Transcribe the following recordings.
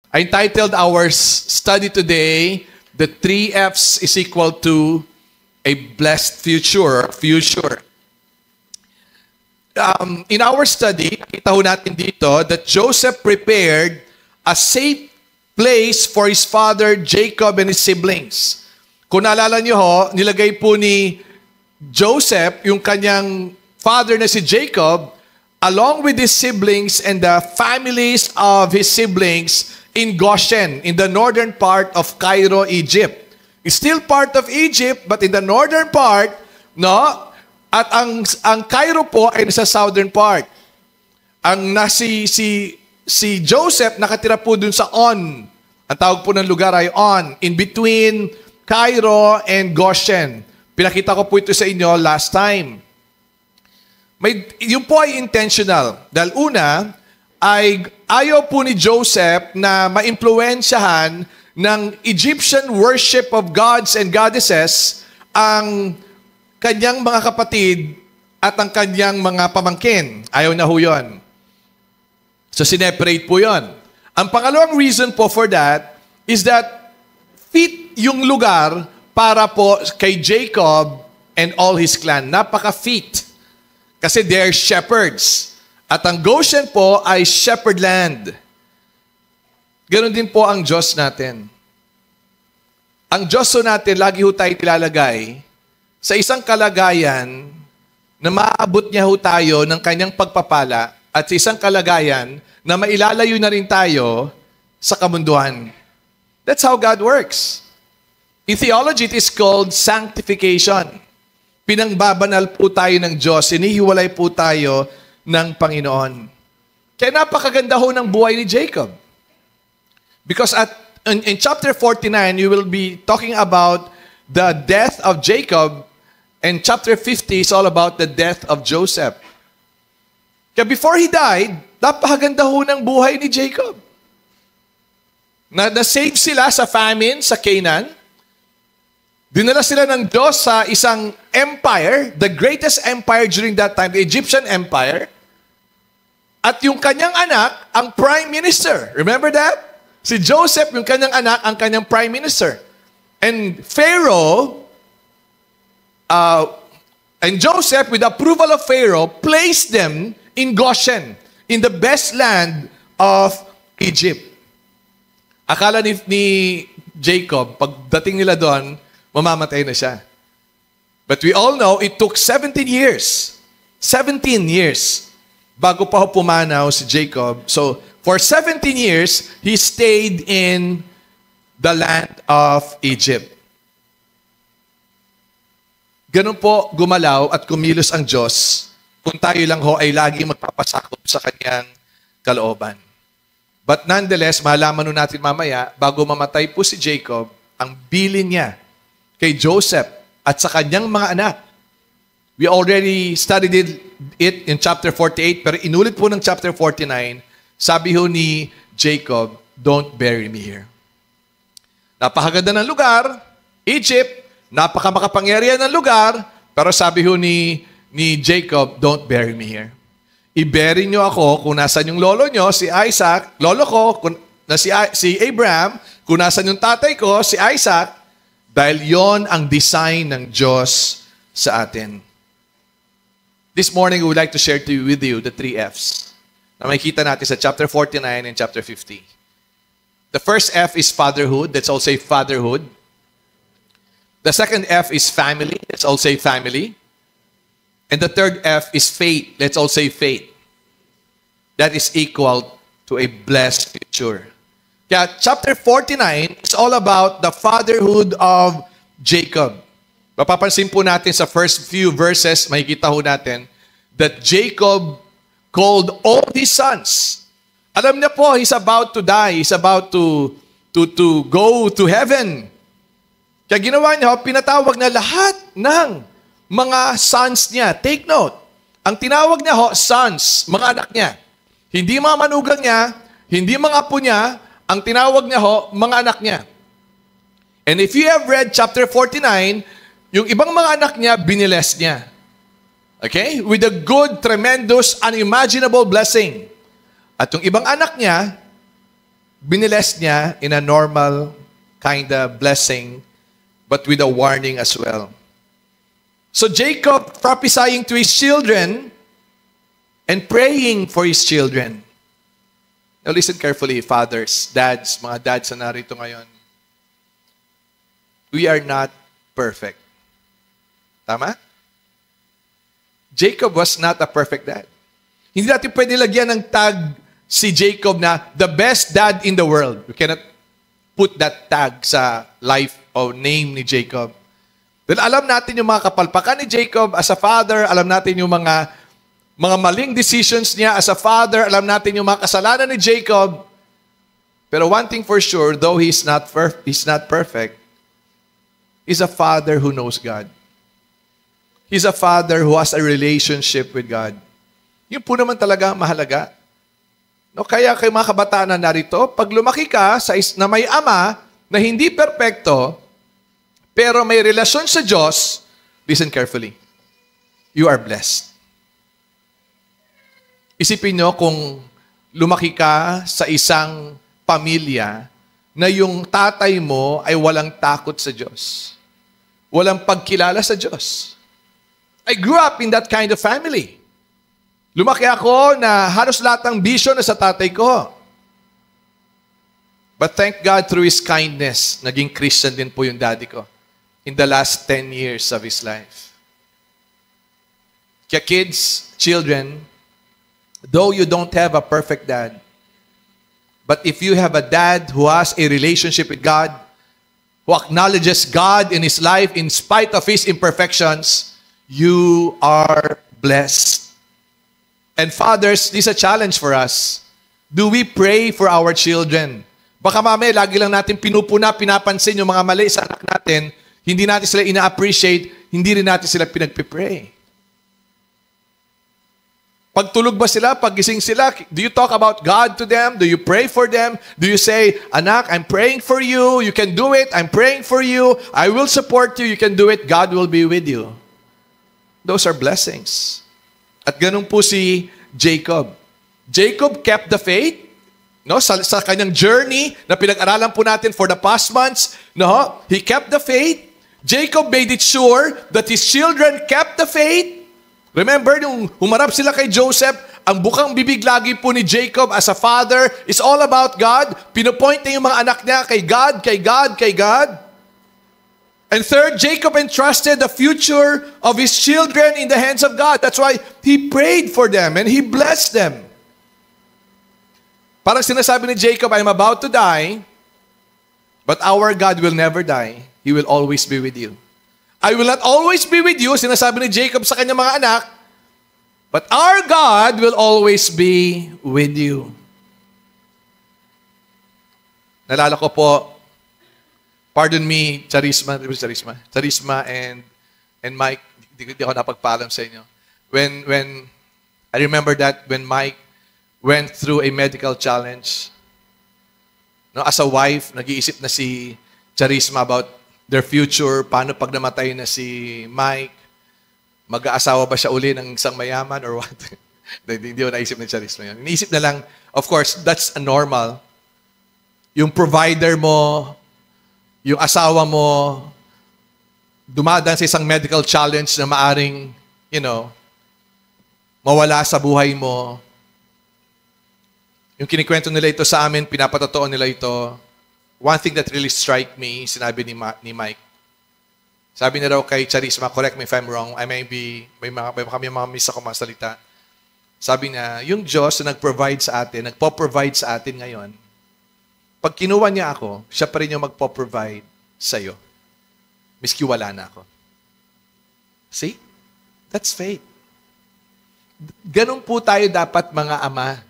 I entitled our study today, The 3 F's is equal to a blessed future. In our study, kita ho natin dito that Joseph prepared a safe place for his father Jacob and his siblings. Kung naalala niyo ho, nilagay po ni Joseph yung kanyang father na si Jacob along with his siblings and the families of his siblings in Goshen, in the northern part of Cairo, Egypt. It's still part of Egypt, but in the northern part, no? At ang Cairo po ay nasa southern part. Si Joseph nakatira po dun sa On. Ang tawag po ng lugar ay On, in between Cairo and Goshen. Pinakita ko po ito sa inyo last time. Yun po ay intentional. Dahil una, ay ayaw po ni Joseph na maimpluwensyahan ng Egyptian worship of gods and goddesses ang kanyang mga kapatid at ang kanyang mga pamangkin. Ayaw na ho yun. So, sineparate po yun. Ang pangalawang reason po for that is that fit yung lugar para po kay Jacob and all his clan. Napaka-fit. Kasi they're shepherds. At ang Goshen po ay shepherd land. Ganon din po ang Diyos natin. Ang Diyos po natin, lagi ho tayo tilalagay sa isang kalagayan na maaabot niya ho tayo ng kanyang pagpapala at sa isang kalagayan na mailalayo na rin tayo sa kamunduhan. That's how God works. In theology, it is called sanctification. Pinangbabanal po tayo ng Diyos, inihiwalay po tayo ng Panginoon. Kaya napakaganda ho ng buhay ni Jacob. Because in chapter 49, you will be talking about the death of Jacob, and chapter 50 is all about the death of Joseph. Kaya before he died, napakaganda ho ng buhay ni Jacob. Na-save sila sa famine sa Canaan. Dinala sila ng Diyos sa isang empire, the greatest empire during that time, the Egyptian Empire. At yung kanyang anak, ang prime minister. Remember that? Si Joseph, yung kanyang anak, ang kanyang prime minister. And Pharaoh, and Joseph, with the approval of Pharaoh, placed them in Goshen, in the best land of Egypt. Akala ni Jacob, pagdating nila doon, mamamatay na siya. But we all know, it took 17 years. 17 years bago pa pumanaw si Jacob. So, for 17 years, he stayed in the land of Egypt. Ganun po gumalaw at kumilos ang Diyos kung tayo lang ho ay laging magpapasakop sa kanyang kalooban. But nonetheless, malaman nun natin mamaya, bago mamatay po si Jacob, ang bilin niya kay Joseph at sa kanyang mga anak. We already studied it in chapter 48, pero inulit po ng chapter 49, sabi ho ni Jacob, don't bury me here. Napakaganda ng lugar, Egypt, napakamakapangyarihan ng lugar, pero sabi ho ni Jacob, don't bury me here. I-bury nyo ako kung nasan yung lolo nyo, si Isaac, lolo ko, si Abraham, kung nasan yung tatay ko, si Isaac, dahil yon ang design ng Diyos sa atin. This morning, we would like to share with you the 3 F's na makikita natin sa chapter 49 and chapter 50. The first F is fatherhood. Let's all say fatherhood. The second F is family. Let's all say family. And the third F is faith. Let's all say faith. That is equal to a blessed future. Kaya chapter 49 is all about the fatherhood of Jacob. Mapapansin po natin sa first few verses, makikita ho natin, that Jacob called all his sons. Alam niya po, he's about to die. He's about to go to heaven. Kaya ginawa niya, pinatawag na lahat ng mga sons niya. Take note. Ang tinawag niya ho, sons, mga anak niya. Hindi mga manugang niya, hindi mga apo niya, ang tinawag niya ho, mga anak niya. And if you have read chapter 49, yung ibang mga anak niya, biniles niya. Okay? With a good, tremendous, unimaginable blessing. At yung ibang anak niya, Biniless niya in a normal kind of blessing, but with a warning as well. So Jacob prophesying to his children and praying for his children. Now listen carefully, fathers, dads, mga dads na narito ngayon. We are not perfect. Tama? Jacob was not a perfect dad. Hindi natin pwede lagyan ng tag si Jacob na the best dad in the world. You cannot put that tag sa life or name ni Jacob. Dahil alam natin yung mga kapalpakan ni Jacob as a father, alam natin yung mga maling decisions niya as a father, alam natin yung mga kasalanan ni Jacob. Pero one thing for sure, though he's not perfect, he's a father who knows God. He's a father who has a relationship with God. Yun po naman talaga mahalaga. No, kaya kay mga kabataan na narito, pag lumaki ka na may ama na hindi perpekto, pero may relasyon sa Diyos, listen carefully. You are blessed. Isipin nyo kung lumaki ka sa isang pamilya na yung tatay mo ay walang takot sa Diyos. Walang pagkilala sa Diyos. I grew up in that kind of family. Lumaki ako na halos lahat ng bisyo na sa tatay ko. But thank God through His kindness, naging Christian din po yung daddy ko in the last 10 years of his life. Kaya kids, children, though you don't have a perfect dad, but if you have a dad who has a relationship with God, who acknowledges God in his life in spite of his imperfections, you are blessed. And fathers, this is a challenge for us. Do we pray for our children? Baka mamaya, lagi lang natin pinapansin yung mga mali sa anak natin, hindi natin sila ina-appreciate, hindi rin natin sila pinagpipray. Pagtulog ba sila? Paggising sila? Do you talk about God to them? Do you pray for them? Do you say, anak, I'm praying for you. You can do it. I'm praying for you. I will support you. You can do it. God will be with you. Those are blessings. At ganun po si Jacob. Jacob kept the faith. No, sa kanyang journey na pinag-aralan po natin for the past months, no, he kept the faith. Jacob made it sure that his children kept the faith. Remember, nung humarap sila kay Joseph, ang bukang bibig lagi po ni Jacob as a father is all about God. Pinopoint niya yung mga anak niya kay God, kay God, kay God. And third, Jacob entrusted the future of his children in the hands of God. That's why he prayed for them and he blessed them. Parang sinasabi ni Jacob, I'm about to die, but our God will never die. He will always be with you. I will not always be with you, sinasabi ni Jacob sa kanyang mga anak, but our God will always be with you. Nalala ko po, pardon me, Charisma and Mike, hindi ako napagpaalam sa inyo. When I remember that when Mike went through a medical challenge, no, as a wife, nag-iisip na si Charisma about their future, paano pag namatay na si Mike, mag-aasawa ba siya uli ng isang mayaman or what? Hindi ko naisip ni Charisma yun. Iniisip na lang, of course, that's a normal. Yung provider mo, yung asawa mo, dumadaan sa isang medical challenge na maaring, mawala sa buhay mo. Yung kinikwento nila ito sa amin, pinapatotoo nila ito. One thing that really struck me, sinabi ni Mike. Sabi niya raw kay Charisma, correct me if I'm wrong, I may kami mga miss ako mga salita. Sabi niya, yung Diyos na nag-provide sa atin, nagpo-provide sa atin ngayon, pag kinuha niya ako, siya pa rin yung magpo-provide sa'yo. Miski wala na ako. See? That's faith. Ganun po tayo dapat mga ama.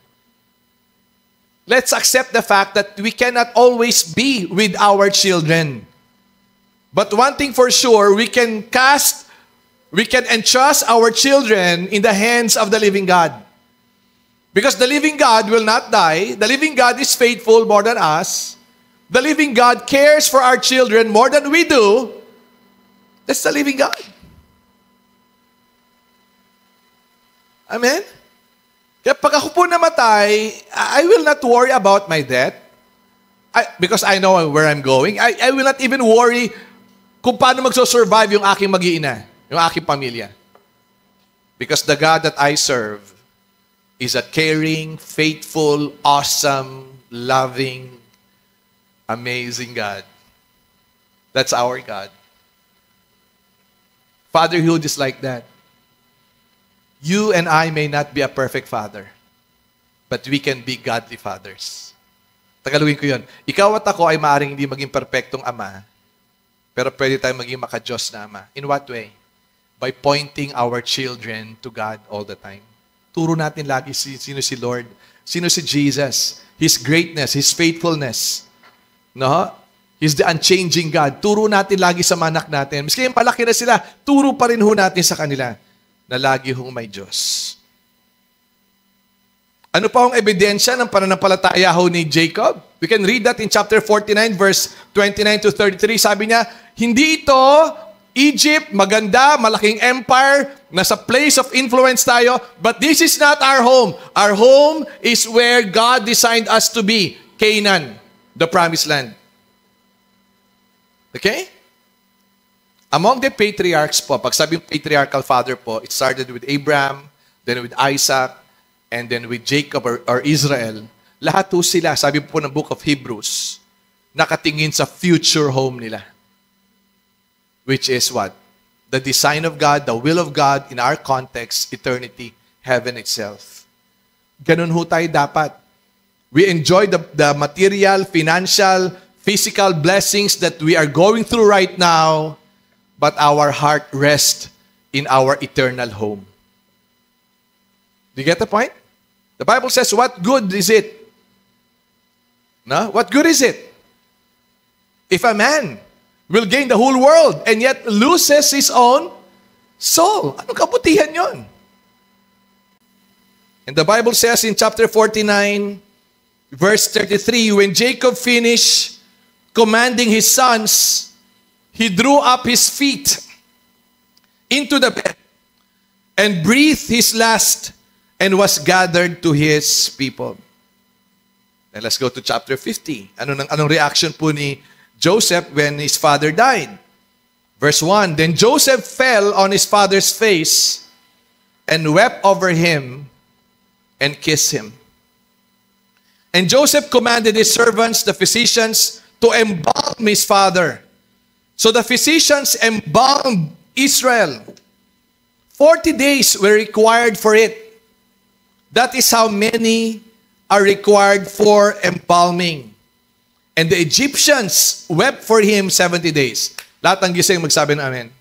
Let's accept the fact that we cannot always be with our children. But one thing for sure, we can entrust our children in the hands of the living God. Because the living God will not die. The living God is faithful more than us. The living God cares for our children more than we do. That's the living God. Amen? Kaya pag ako po namatay, I will not worry about my death. Because I know where I'm going, I will not even worry kung paano magso-survive yung aking mag-iina, yung aking pamilya. Because the God that I serve is a caring, faithful, awesome, loving, amazing God. That's our God. Fatherhood is like that. You and I may not be a perfect father, but we can be godly fathers. Tagalogin ko yun. Ikaw at ako ay maaaring hindi maging perfectong ama, pero pwede tayong maging maka-Diyos na ama. In what way? By pointing our children to God all the time. Turo natin lagi sino si Lord, sino si Jesus, His greatness, His faithfulness. No? He's the unchanging God. Turo natin lagi sa mga anak natin. Miski yung palaki na sila, turo pa rin ho natin sa kanila na lagi hong may Diyos. Ano pa ang ebidensya ng pananampalataya ho ni Jacob? We can read that in chapter 49, verse 29 to 33. Sabi niya, hindi ito Egypt, maganda, malaking empire, nasa place of influence tayo, but this is not our home. Our home is where God designed us to be, Canaan, the promised land. Okay? Among the patriarchs po, pag sabing patriarchal father po, it started with Abraham, then with Isaac, and then with Jacob or Israel. Lahat po sila, sabi po ng book of Hebrews, nakatingin sa future home nila. Which is what? The design of God, the will of God in our context, eternity, heaven itself. Ganun ho tayo dapat. We enjoy the material, financial, physical blessings that we are going through right now, but our heart rests in our eternal home. Do you get the point? The Bible says, what good is it? No? What good is it? If a man will gain the whole world and yet loses his own soul. Anong kabutihan yon? And the Bible says in chapter 49, verse 33, when Jacob finished commanding his sons, he drew up his feet into the bed and breathed his last and was gathered to his people. And let's go to chapter 50. Anong reaction po ni Joseph when his father died? Verse 1, then Joseph fell on his father's face and wept over him and kissed him. And Joseph commanded his servants, the physicians, to embalm his father. So the physicians embalmed Israel. 40 days were required for it. That is how many are required for embalming. And the Egyptians wept for him 70 days. Lahat ng gising magsabi na amen.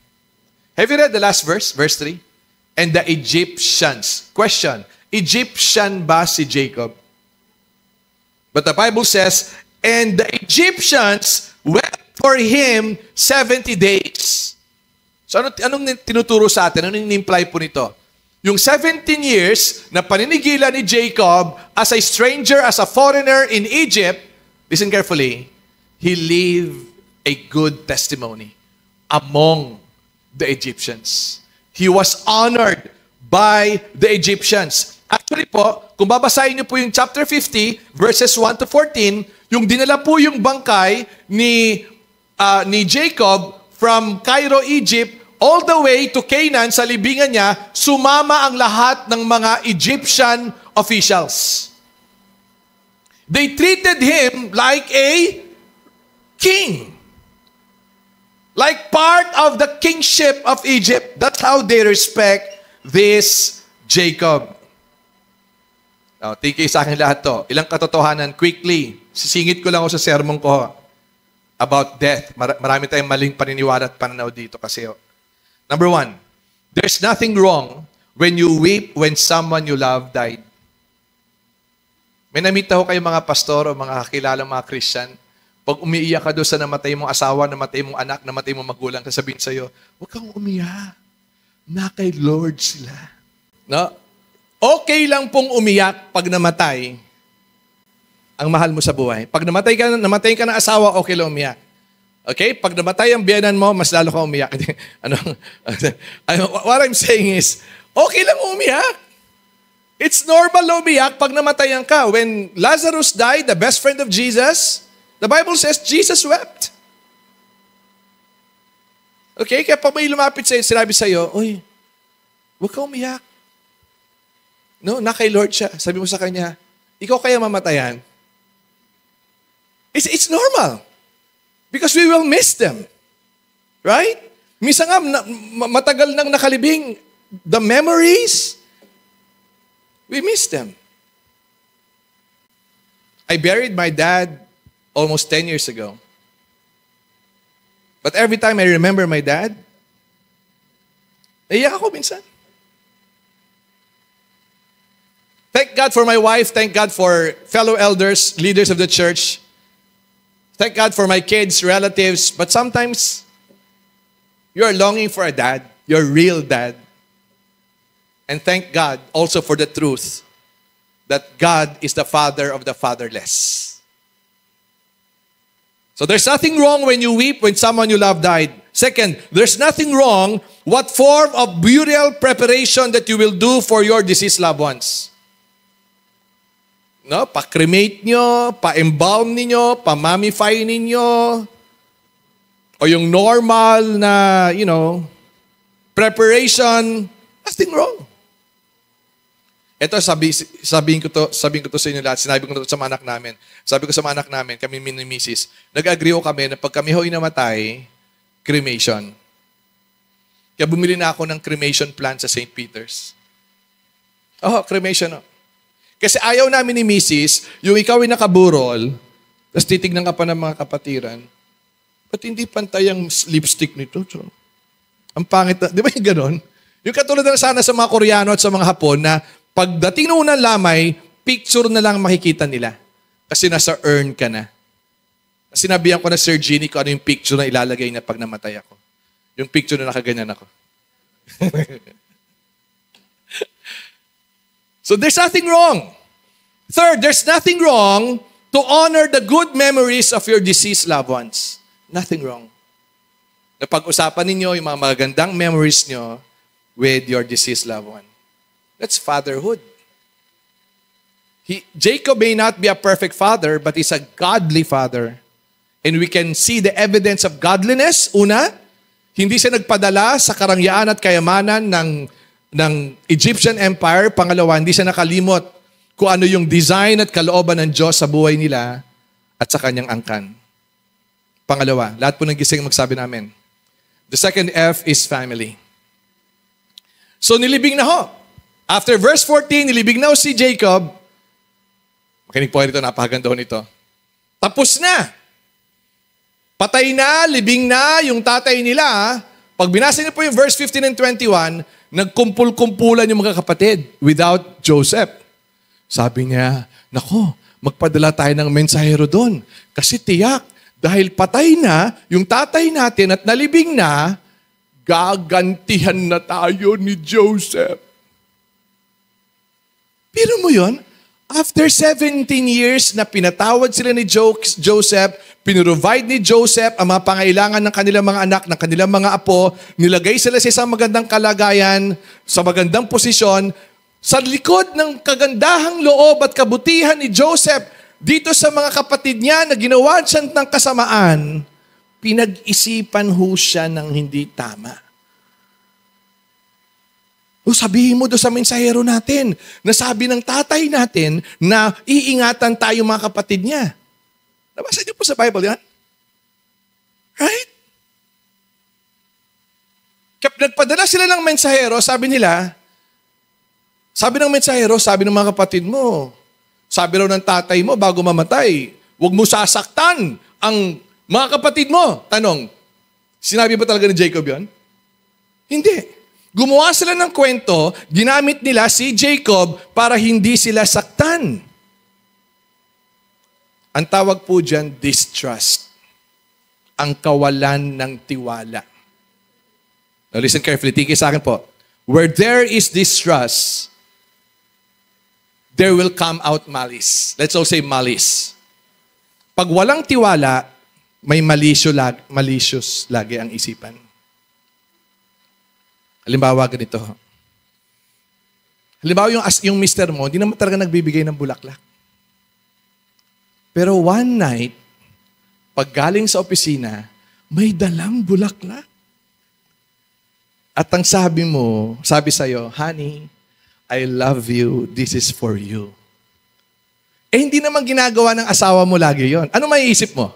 Have you read the last verse? Verse 3? And the Egyptians. Question, Egyptian ba si Jacob? But the Bible says, and the Egyptians wept for him 70 days. So anong tinuturo sa atin? Anong in-imply po nito? Yung 17 years na paninigilan ni Jacob as a stranger, as a foreigner in Egypt, listen carefully, he lived a good testimony among the Egyptians. He was honored by the Egyptians. Actually po, kung babasahin niyo po yung chapter 50, verses 1 to 14, yung dinala po yung bangkay ni Jacob from Cairo, Egypt, all the way to Canaan, sa libingan niya, sumama ang lahat ng mga Egyptian officials. They treated him like a king. Like part of the kingship of Egypt. That's how they respect this Jacob. Now, tingin sa akin lahat to. Ilang katotohanan, quickly. Sisingit ko lang ako sa sermon ko about death. Marami tayong maling paniniwala at pananaw dito kasi. Number 1, there's nothing wrong when you weep when someone you love died. May namita ko kayo mga pastor o mga kakilalang mga Christian, pag umiiyak ka doon sa namatay mong asawa, namatay mong anak, namatay mong magulang, sasabihin sa'yo, huwag kang umiyak. Na kay Lord sila. No? Okay lang pong umiyak pag namatay ang mahal mo sa buhay. Pag namatay ka ng asawa, okay lang umiyak. Okay? Pag namatay ang biyanan mo, mas lalo ka umiyak. What I'm saying is, okay lang umiyak. It's normal na umiyak pag namatayan ka. When Lazarus died, the best friend of Jesus, The Bible says Jesus wept. Okay? Kaya pag may lumapit sa'yo, sinabi sa'yo, uy, huwag ka umiyak. No, na kay Lord siya. Sabi mo sa kanya, ikaw kaya mamatayan? It's normal. Because we will miss them. Right? Minsan nga, matagal nang nakalibing, the memories, we miss them. I buried my dad almost 10 years ago. But every time I remember my dad, naiyak ako minsan. Thank God for my wife. Thank God for fellow elders, leaders of the church. Thank God for my kids, relatives. But sometimes, you are longing for a dad, your real dad. And thank God also for the truth that God is the father of the fatherless. So there's nothing wrong when you weep when someone you love died. Second, there's nothing wrong what form of burial preparation that you will do for your deceased loved ones. No, pa-cremate nyo, pa-embalm ninyo, pa-mummify ninyo, o yung normal na, preparation, nothing wrong. Ito, sabihin ko to sa inyo lahat. Sinabi ko to sa mga anak namin. Sabi ko sa mga anak namin, kami ni Mrs., nag-agree ko kami na pag kami ho'y namatay, cremation. Kaya bumili na ako ng cremation plant sa St. Peter's. Cremation. Kasi ayaw namin ni Mrs., yung ikaw ay nakaburol, tapos titignan ka pa ng mga kapatiran, ba't hindi pantay ang lipstick nito? So, ang pangit na, di ba yung ganon? Yung katulad na sana sa mga Koreano at sa mga Hapon na pagdating ng unang lamay, picture na lang makikita nila. Kasi nasa urn ka na. Sinabihan ko na Sir Ginny kung ano yung picture na ilalagay na pag namatay ako. Yung picture na nakaganyan ako. So there's nothing wrong. Third, there's nothing wrong to honor the good memories of your deceased loved ones. Nothing wrong. Napag-usapan ninyo yung mga magagandang memories nyo with your deceased loved one. That's fatherhood. Jacob may not be a perfect father, but he's a godly father. And we can see the evidence of godliness. Una, hindi siya nagpadala sa karangyaan at kayamanan ng Egyptian Empire. Pangalawa, hindi siya nakalimot kung ano yung design at kalooban ng Diyos sa buhay nila at sa kanyang angkan. Pangalawa, lahat po ng gising magsabi namin. The second F is family. So nilibing na ho. After verse 14, nilibing na ho si Jacob. Makinig po rito, napakaganda nito. Tapos na. Patay na, libing na yung tatay nila. Pag binasa niyo po yung verse 15 and 21, nagkumpul-kumpulan yung mga kapatid without Joseph. Sabi niya, nako, magpadala tayo ng mensahero doon. Kasi tiyak, dahil patay na yung tatay natin at nalibing na, gagantihan na tayo ni Joseph. Pero mo yun, after 17 years na pinatawad sila ni Joseph, pinrovide ni Joseph ang mga pangailangan ng kanilang mga anak, ng kanilang mga apo, nilagay sila sa isang magandang kalagayan, sa magandang posisyon, sa likod ng kagandahang loob at kabutihan ni Joseph, dito sa mga kapatid niya na ginawa siya ng kasamaan, pinag-isipan ho siya ng hindi tama. Sabihin mo doon sa mensahero natin, na sabi ng tatay natin na iingatan tayo mga kapatid niya. Nabasa niyo po sa Bible yan? Right? Kapag nagpadala sila ng mensahero, sabi ng mensahero, sabi ng mga kapatid mo, sabi raw ng tatay mo bago mamatay, huwag mo sasaktan ang mga kapatid mo. Tanong, sinabi ba talaga ni Jacob yon? Hindi. Gumawa sila ng kwento, ginamit nila si Jacob para hindi sila saktan. Ang tawag po dyan, distrust. Ang kawalan ng tiwala. Now listen carefully, tingin sa akin po. Where there is distrust, there will come out malice. Let's all say malice. Pag walang tiwala, may malicious lagi ang isipan. Halimbawa, ganito. Halimbawa, yung mister mo, hindi naman talaga nagbibigay ng bulaklak. Pero one night, Pag galing sa opisina, may dalang bulaklak. At ang sabi mo, sabi sa'yo, honey, I love you, this is for you. Eh hindi naman ginagawa ng asawa mo lagi yon. Ano maiisip mo?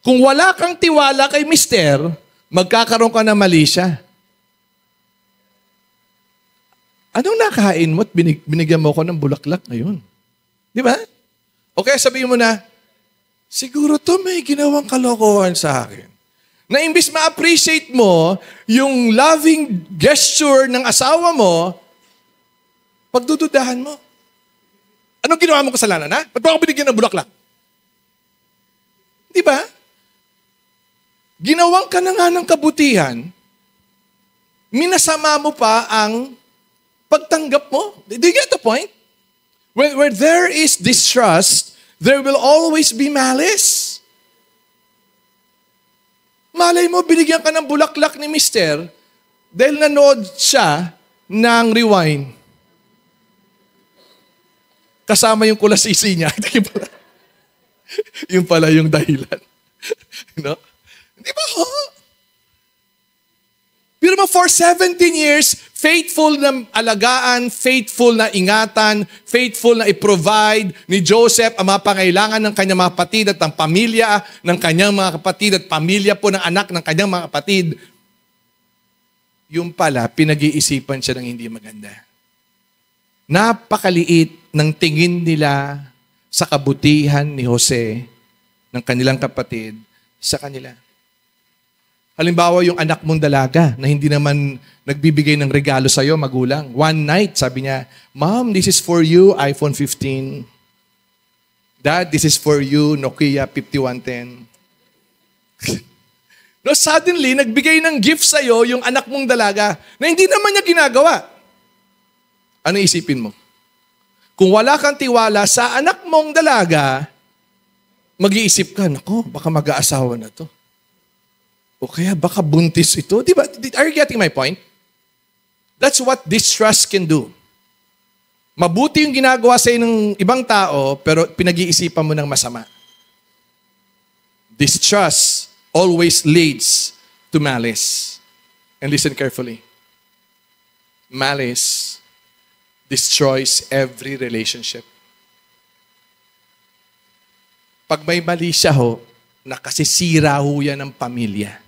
Kung wala kang tiwala kay mister, magkakaroon ka ng mali siya. Anong nakain mo at binigyan mo ko ng bulaklak ngayon? Di ba? O kaya sabihin mo na, siguro to may ginawang kalokohan sa akin. Na imbis ma-appreciate mo yung loving gesture ng asawa mo, pagdududahan mo. Anong ginawa mo kasalanan, ha? Ba't mo ako binigyan ng bulaklak? Di ba? Ginawang ka na nga ng kabutihan, minasama mo pa ang pagtanggap mo. Do you get the point? Where there is distrust, there will always be malice. Malay mo, binigyan ka ng bulaklak ni mister dahil nanood siya ng Rewind. Kasama yung kulasisi niya. Yung pala yung dahilan. No? Di ba ho? Pero for 17 years, faithful na alagaan, faithful na ingatan, faithful na i-provide ni Joseph ang mga pangailangan ng kanyang mga kapatid at ang pamilya ng kanyang mga kapatid at pamilya po ng anak ng kanyang mga kapatid. Yung pala, pinag-iisipan siya ng hindi maganda. Napakaliit ng tingin nila sa kabutihan ni Jose, ng kanilang kapatid, sa kanila. Halimbawa, yung anak mong dalaga na hindi naman nagbibigay ng regalo sa'yo, magulang. One night, sabi niya, Mom, this is for you, iPhone 15. Dad, this is for you, Nokia 5110. No, suddenly, nagbigay ng gift sa'yo yung anak mong dalaga na hindi naman niya ginagawa. Ano isipin mo? Kung wala kang tiwala sa anak mong dalaga, mag-iisip ka, nako, baka mag-aasawa na to. O kaya baka buntis ito. Diba? Are you getting my point? That's what distrust can do. Mabuti yung ginagawa sa ng ibang tao, pero pinag-iisipan mo ng masama. Distrust always leads to malice. And listen carefully. Malice destroys every relationship. Pag may mali siya ho, nakasisira ho yan ng pamilya.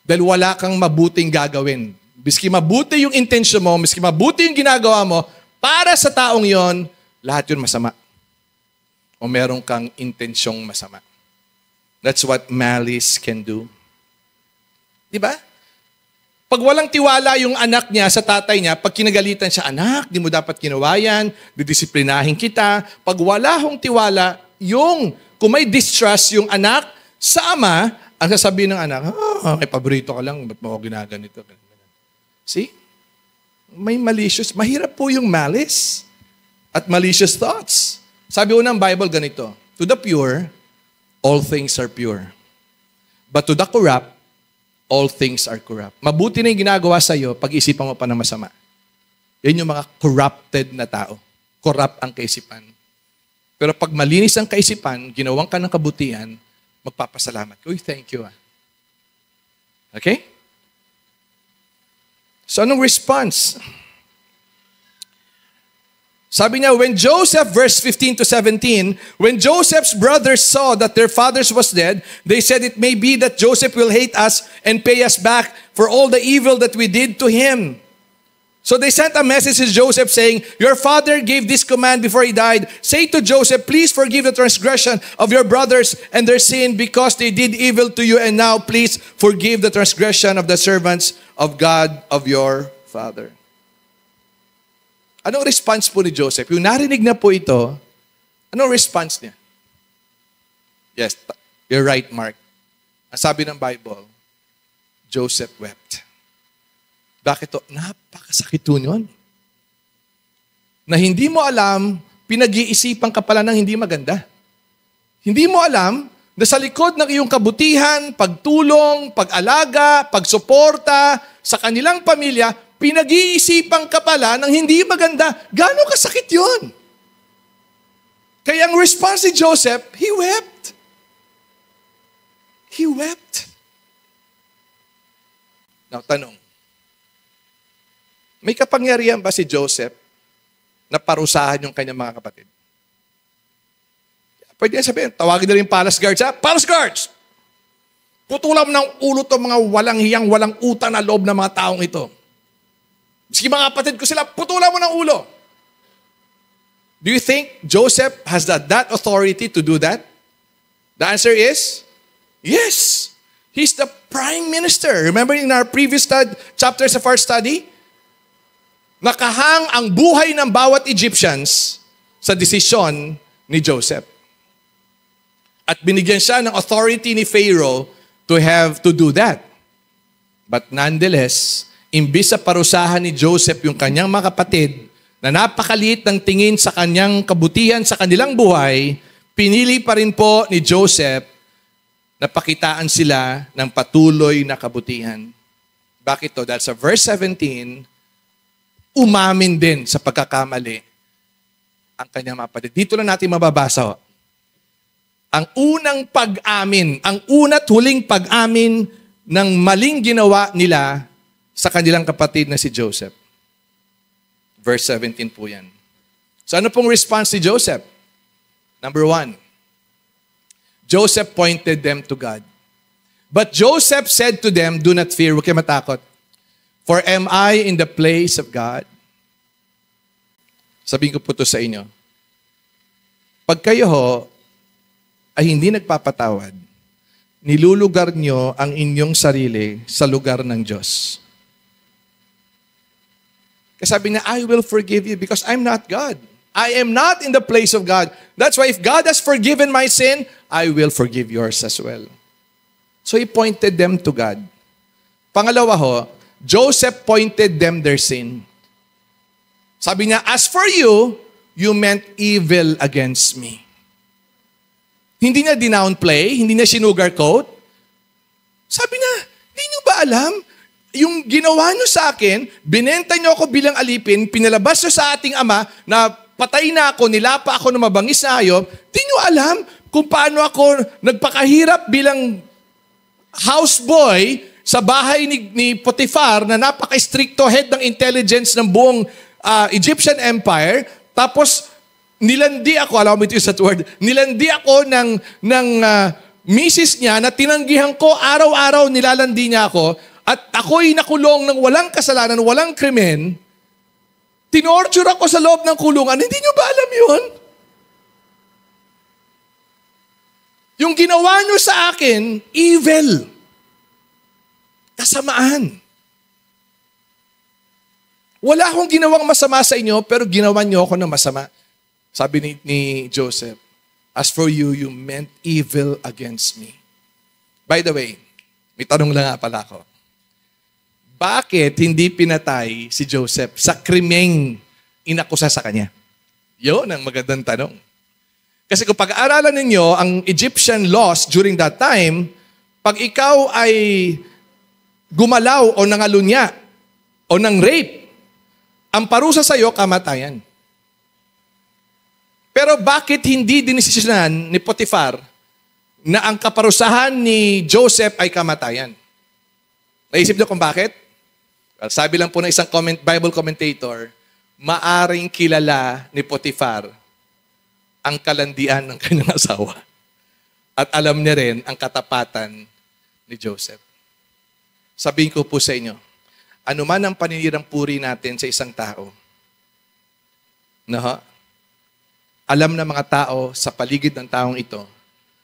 Dahil wala kang mabuting gagawin. Miski mabuti yung intention mo, miski mabuti yung ginagawa mo, para sa taong yon, lahat yun masama. O meron kang intensyong masama. That's what malice can do. Diba? Pag walang tiwala yung anak niya sa tatay niya, pag kinagalitan siya, anak, di mo dapat ginawa yan, didisiplinahin kita. Pag wala hong tiwala, kung may distrust yung anak sa ama, ang sasabihin ng anak, may paborito ka lang, ba't mo ako ginaganito? See? May malicious. Mahirap po yung malice at malicious thoughts. Sabi ko ng Bible ganito, to the pure, all things are pure. But to the corrupt, all things are corrupt. Mabuti na yung ginagawa sa'yo, pag-isipan mo pa na masama. Yan yung mga corrupted na tao. Corrupt ang kaisipan. Pero pag malinis ang kaisipan, ginawang ka ng kabutihan, magpapasalamat. Uy, thank you. Okay? So, anong response? Sabi niya, when Joseph, verse 15 to 17, when Joseph's brothers saw that their father was dead, they said, it may be that Joseph will hate us and pay us back for all the evil that we did to him. So they sent a message to Joseph saying, your father gave this command before he died. Say to Joseph, please forgive the transgression of your brothers and their sin because they did evil to you. And now please forgive the transgression of the servants of God of your father. Anong response po ni Joseph? Yung narinig na po ito, anong response niya? Yes, you're right, Mark. Ang sabi ng Bible, Joseph wept. Bakit to? Napakasakit to yun. Na hindi mo alam, pinag-iisipan ka pala ng hindi maganda. Hindi mo alam na sa likod ng iyong kabutihan, pagtulong, pag-alaga, pagsuporta sa kanilang pamilya, pinag-iisipan ka pala ng hindi maganda. Gano'ng kasakit yun? Kaya ang response ni Joseph, he wept. He wept. Now, tanong, may kapangyarihan ba si Joseph na parusahan yung kanyang mga kapatid? Pwede niya sabihin, tawagin na rin palace guards, ha? Palace guards! Putulan mo ng ulo to mga walang hiyang, walang utang na loob ng mga taong ito. Sige mga kapatid ko sila, putulan mo ng ulo. Do you think Joseph has that authority to do that? The answer is, yes. He's the prime minister. Remember in our previous chapters of our study? Nakahang ang buhay ng bawat Egyptians sa desisyon ni Joseph. At binigyan siya ng authority ni Pharaoh to have to do that. But nonetheless, imbis sa parusahan ni Joseph yung kanyang mga kapatid na napakaliit ng tingin sa kanyang kabutihan sa kanilang buhay, pinili pa rin po ni Joseph na pakitaan sila ng patuloy na kabutihan. Bakit to? Dahil sa verse 17, umamin din sa pagkakamali ang kanyang mga kapatid. Dito lang natin mababasa. Ang unang pag-amin, ang una't huling pag-amin ng maling ginawa nila sa kanilang kapatid na si Joseph. Verse 17 po yan. So ano pong response ni Joseph? Number 1, Joseph pointed them to God. But Joseph said to them, do not fear, huwag kayo matakot. For am I in the place of God? Sabihin ko po ito sa inyo. Pag kayo ay hindi nagpapatawad, nilulugar nyo ang inyong sarili sa lugar ng Diyos. Kasi sabi niya, I will forgive you because I'm not God. I am not in the place of God. That's why if God has forgiven my sin, I will forgive yours as well. So he pointed them to God. Pangalawa Joseph pointed them their sin. Sabi niya, as for you, you meant evil against me. Hindi niya dinownplay, hindi niya sinugarcoat. Sabi niya, hindi niyo ba alam? Yung ginawa niyo sa akin, binenta niyo ako bilang alipin, pinalabas niyo sa ating ama na patay na ako, nilapa ako ng mabangis na hayop. Hindi niyo alam kung paano ako nagpakahirap bilang houseboy sa bahay ni Potiphar na napaka-stricto head ng intelligence ng buong Egyptian Empire. Tapos, nilandi ako, alam mo ito yung sa word, nilandi ako ng misis niya na tinanggihan ko, araw-araw nilalandi niya ako, at ako'y nakulong ng walang kasalanan, walang krimen, tinorture ako sa loob ng kulungan. Hindi niyo ba alam yun? Yung ginawa niyo sa akin, evil. Kasamaan. Wala akong ginawang masama sa inyo, pero ginawa niyo ako ng masama. Sabi ni Joseph, as for you, you meant evil against me. By the way, may tanong lang nga pala ako. Bakit hindi pinatay si Joseph sa krimeng inakusa sa kanya? Yun ang magandang tanong. Kasi kung pag-aaralan ninyo ang Egyptian laws during that time, pag ikaw ay gumalaw o nangalunya o nang rape, ang parusa sa iyo, kamatayan. Pero bakit hindi dinesisyonan ni Potiphar na ang kaparusahan ni Joseph ay kamatayan? Naisip niyo kung bakit? Well, sabi lang po ng isang Bible commentator, maaring kilala ni Potiphar ang kalandian ng kanyang asawa. At alam niya rin ang katapatan ni Joseph. Sabihin ko po sa inyo, anuman ang paninirang puri natin sa isang tao, alam ng mga tao sa paligid ng taong ito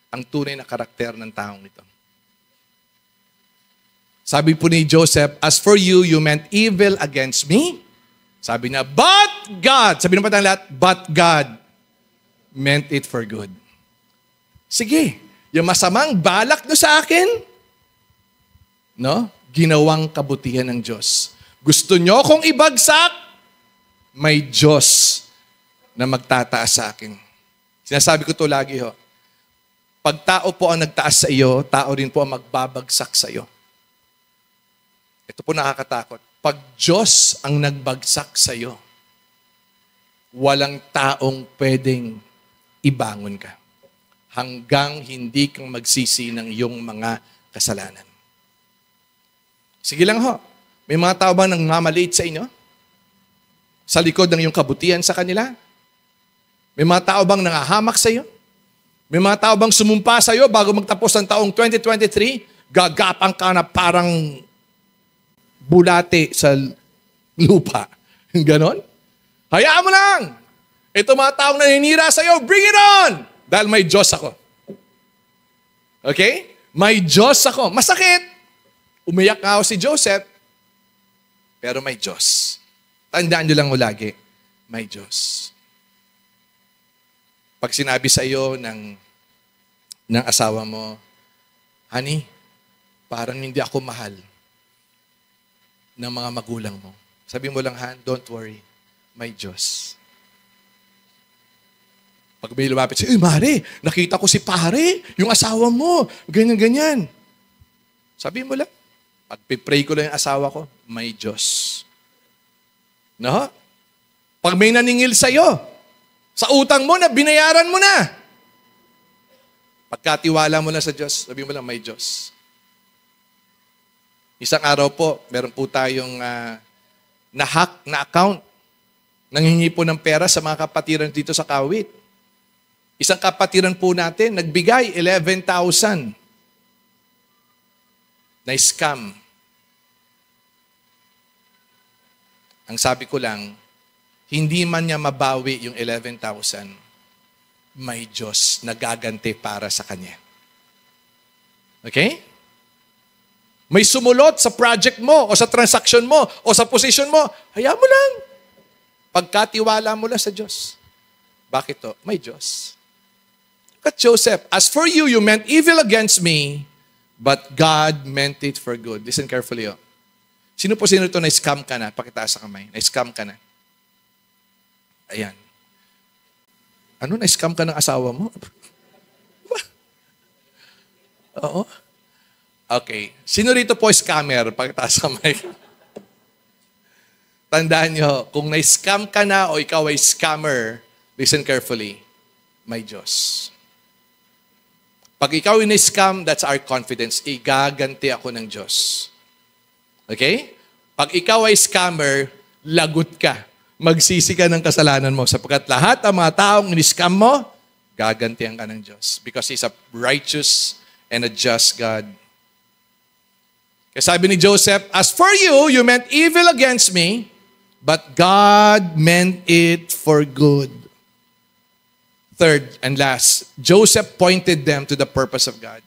ang tunay na karakter ng taong ito. Sabi po ni Joseph, as for you, you meant evil against me. Sabi niya, but God, sabi ng patang lahat, but God meant it for good. Sige, yung masamang balak nyo sa akin, ginawang kabutihan ng Diyos. Gusto nyo kong ibagsak? May Diyos na magtataas sa akin. Sinasabi ko to lagi Pag tao po ang nagtaas sa iyo, tao rin po ang magbabagsak sa iyo. Ito po nakakatakot. Pag Diyos ang nagbagsak sa iyo, walang taong pwedeng ibangon ka. Hanggang hindi kang magsisi ng iyong mga kasalanan. Sige lang ho. May mga tao bang nangmamaliit sa inyo? Sa likod ng iyong kabutihan sa kanila? May mga tao bang nangahamak sa iyo? May mga tao bang sumumpa sa iyo bago magtapos ang taong 2023? Gagapang ka na parang bulate sa lupa. Ganon? Hayaan mo lang! Ito mga taong naninira sa iyo, bring it on! Dahil may Diyos ako. Okay? May Diyos ako. Masakit. Umiyak nga ako si Joseph, pero may Diyos. Tandaan nyo lang mo lagi, may Diyos. Pag sinabi sa iyo ng asawa mo, honey, parang hindi ako mahal ng mga magulang mo. Sabi mo lang, don't worry, may Diyos. Pag may lumapit siya, Mare, nakita ko si pare, yung asawa mo, ganyan-ganyan. Sabi mo lang, pag-pray ko lang yung asawa ko, may Diyos. No? Pag may naningil sa'yo, sa utang mo na, binayaran mo na. Pagkatiwala mo na sa Diyos, sabi mo lang, may Diyos. Isang araw po, meron po tayong na-hack na account. Nanghingi po ng pera sa mga kapatiran dito sa Kawit. Isang kapatiran po natin, nagbigay 11,000 na scam. Ang sabi ko lang, hindi man niya mabawi yung 11,000, may Diyos na gaganti para sa kanya. Okay? May sumulot sa project mo, o sa transaction mo, o sa position mo, hayaan mo lang. Pagkatiwala mo lang sa Diyos. Bakit to? May Diyos. Look at Joseph. As for you, you meant evil against me, but God meant it for good. Listen carefully. Sino ito na-scam ka na? Pakitaas sa kamay. Na-scam ka na. Ayan. Ano, na-scam ka ng asawa mo? Oo. Okay. Sino rito po scammer? Pakitaas sa kamay. Tandaan nyo, kung na-scam ka na o ikaw ay scammer, listen carefully, may Diyos. Pag ikaw ay na-scam, that's our confidence. Igaganti ako ng Diyos. Okay? Pag ikaw ay scammer, lagot ka. Magsisi ka ng kasalanan mo sapagkat lahat ng mga taong ni-scam mo, gagantihan ka ng Diyos. Because He's a righteous and a just God. Kaya sabi ni Joseph, as for you, you meant evil against me, but God meant it for good. Third and last, Joseph pointed them to the purpose of God.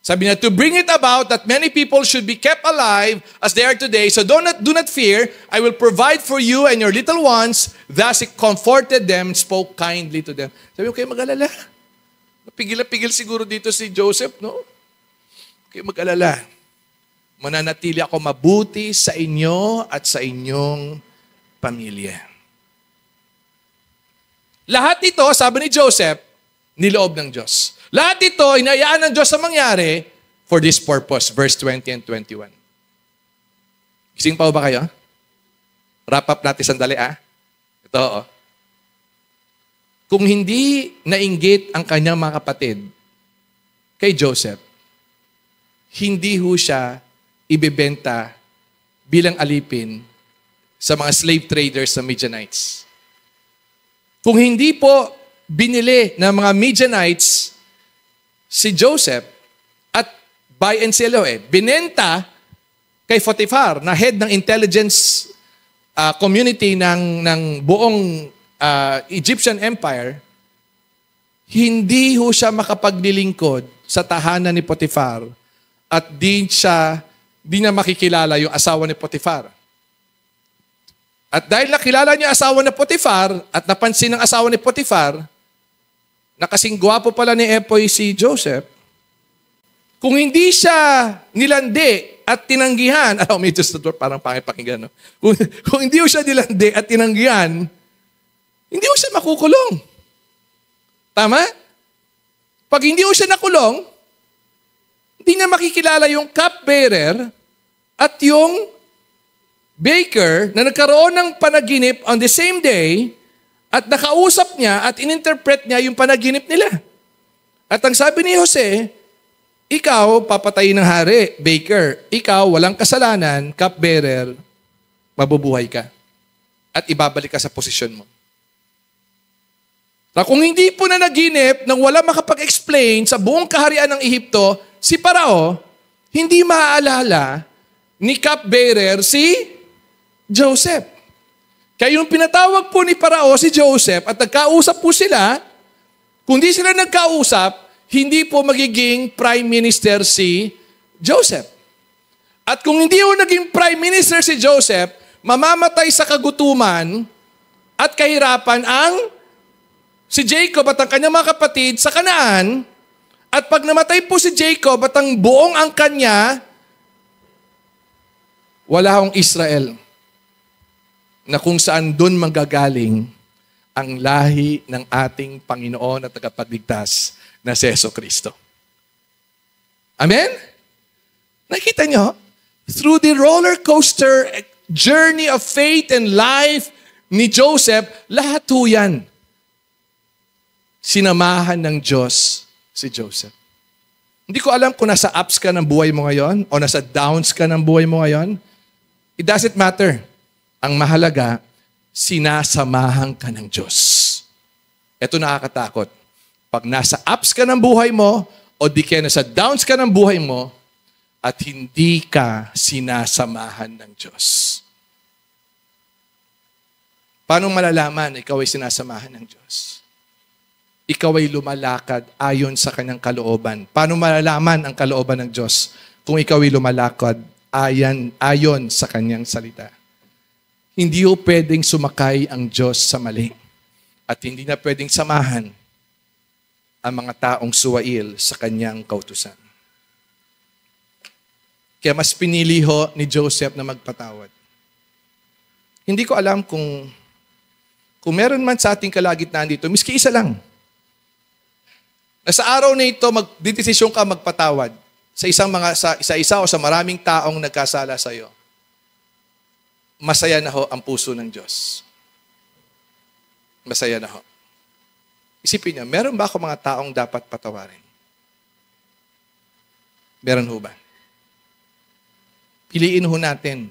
Sabi niya, to bring it about that many people should be kept alive as they are today, so do not fear, I will provide for you and your little ones. Thus he comforted them and spoke kindly to them. Sabi ko, kayo mag-alala. Pigil siguro dito si Joseph, no? Kayo mag-alala. Mananatili ako mabuti sa inyo at sa inyong pamilya. Lahat ito, sabi ni Joseph, niloob ng Diyos. Lahat ito, inayaan ng Diyos na mangyari for this purpose. Verse 20 and 21. Gising pa ba kayo? Wrap up natin sandali, Ito, Kung hindi nainggit ang kanyang mga kapatid kay Joseph, hindi ho siya ibebenta bilang alipin sa mga slave traders sa Midianites. Kung hindi po binili ng mga Midianites si Joseph at buy and sell, binenta kay Potiphar na head ng intelligence community ng buong Egyptian Empire, hindi ho siya makapaglilingkod sa tahanan ni Potiphar at di niya makikilala yung asawa ni Potiphar. At dahil nakilala niya asawa ni Potiphar at napansin ng asawa ni Potiphar na kasing gwapo pala ni Epoy si Joseph, kung hindi siya nilandi at tinanggihan, may Diyos na parang pakipakinggan, no? Kung hindi siya nilandi at tinanggihan, hindi siya makukulong. Tama? Pag hindi siya nakulong, hindi na makikilala yung cupbearer at yung baker na nagkaroon ng panaginip on the same day At nakausap niya at ininterpret niya yung panaginip nila. At ang sabi ni Jose, ikaw, papatayin ng hari, baker. Ikaw, walang kasalanan, cupbearer, mabubuhay ka. At ibabalik ka sa posisyon mo. Na kung hindi po na naginip nang wala makapag-explain sa buong kaharian ng Ehipto, si Parao, hindi maaalala ni cupbearer si Joseph. Kaya yung pinatawag po ni Parao si Joseph at nagkausap po sila, kung di sila nagkausap, hindi po magiging prime minister si Joseph. At kung hindi po naging prime minister si Joseph, mamamatay sa kagutuman at kahirapan ang si Jacob at ang kanyang mga kapatid sa Kanaan. At pag namatay po si Jacob at ang buong angkan niya, wala akong Israel na kung saan doon manggagaling ang lahi ng ating Panginoon at tagapagligtas na si Jesucristo. Amen? Nakita nyo? Through the roller coaster journey of faith and life ni Joseph, lahat ho yan. Sinamahan ng Diyos si Joseph. Hindi ko alam kung nasa ups ka ng buhay mo ngayon o nasa downs ka ng buhay mo ngayon. It doesn't matter. Ang mahalaga, sinasamahan ka ng Diyos. Ito nakakatakot. Pag nasa ups ka ng buhay mo o di kaya nasa downs ka ng buhay mo at hindi ka sinasamahan ng Diyos. Paano malalaman ikaw ay sinasamahan ng Diyos? Ikaw ay lumalakad ayon sa kanyang kalooban. Paano malalaman ang kalooban ng Diyos kung ikaw ay lumalakad ayon sa kanyang salita? Hindi ho pwedeng sumakay ang Diyos sa mali. At hindi na pwedeng samahan ang mga taong suwail sa kanyang kautusan. Kaya mas pinili ho ni Joseph na magpatawad. Hindi ko alam kung meron man sa ating kalagitnaan dito, miski isa lang. Na sa araw na ito, magdidesisyon ka magpatawad sa isa o sa maraming taong nagkasala sa iyo. Masaya na ho ang puso ng Diyos. Masaya na ho. Isipin niyo, meron ba ako mga taong dapat patawarin? Meron ho ba? Piliin ho natin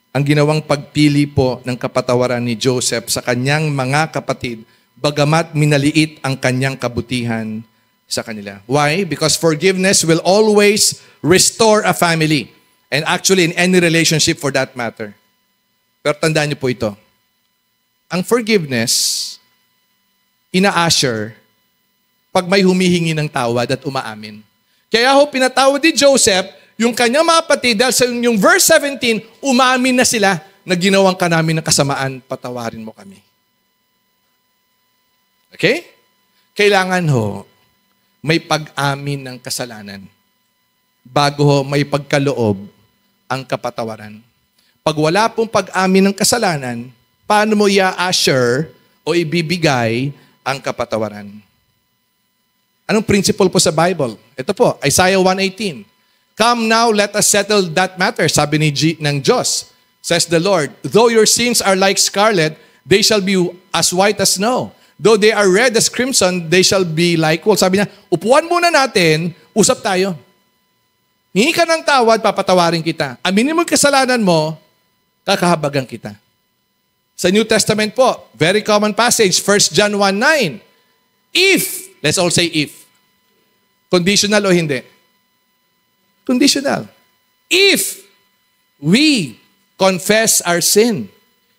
ang ginawang pagpili po ng kapatawaran ni Joseph sa kanyang mga kapatid, bagamat minaliit ang kanyang kabutihan sa kanila. Why? Because forgiveness will always restore a family. And actually in any relationship for that matter. Pero tandaan niyo po ito. Ang forgiveness, ina-assure pag may humihingi ng tawad at umaamin. Kaya ho, pinatawad ni Joseph yung kanyang mga kapatid dahil sa yung verse 17, umaamin na sila na ginawan ka namin ng kasamaan, patawarin mo kami. Okay? Kailangan ho, may pag-amin ng kasalanan bago ho may pagkaloob ang kapatawaran. Pag wala pong pag-amin ng kasalanan, paano mo i-assure o ibibigay ang kapatawaran? Anong principle po sa Bible? Ito po, Isaiah 1:18. Come now, let us settle that matter, sabi ng Diyos. Says the Lord, though your sins are like scarlet, they shall be as white as snow. Though they are red as crimson, they shall be like wool. Sabi niya, upuan muna natin, usap tayo. Hingi ka ng tawad, papatawarin kita. Aminin mo yung kasalanan mo, kakahabagan kita. Sa New Testament po, very common passage, 1 John 1:9. If, let's all say if. Conditional o hindi? Conditional. If we confess our sin,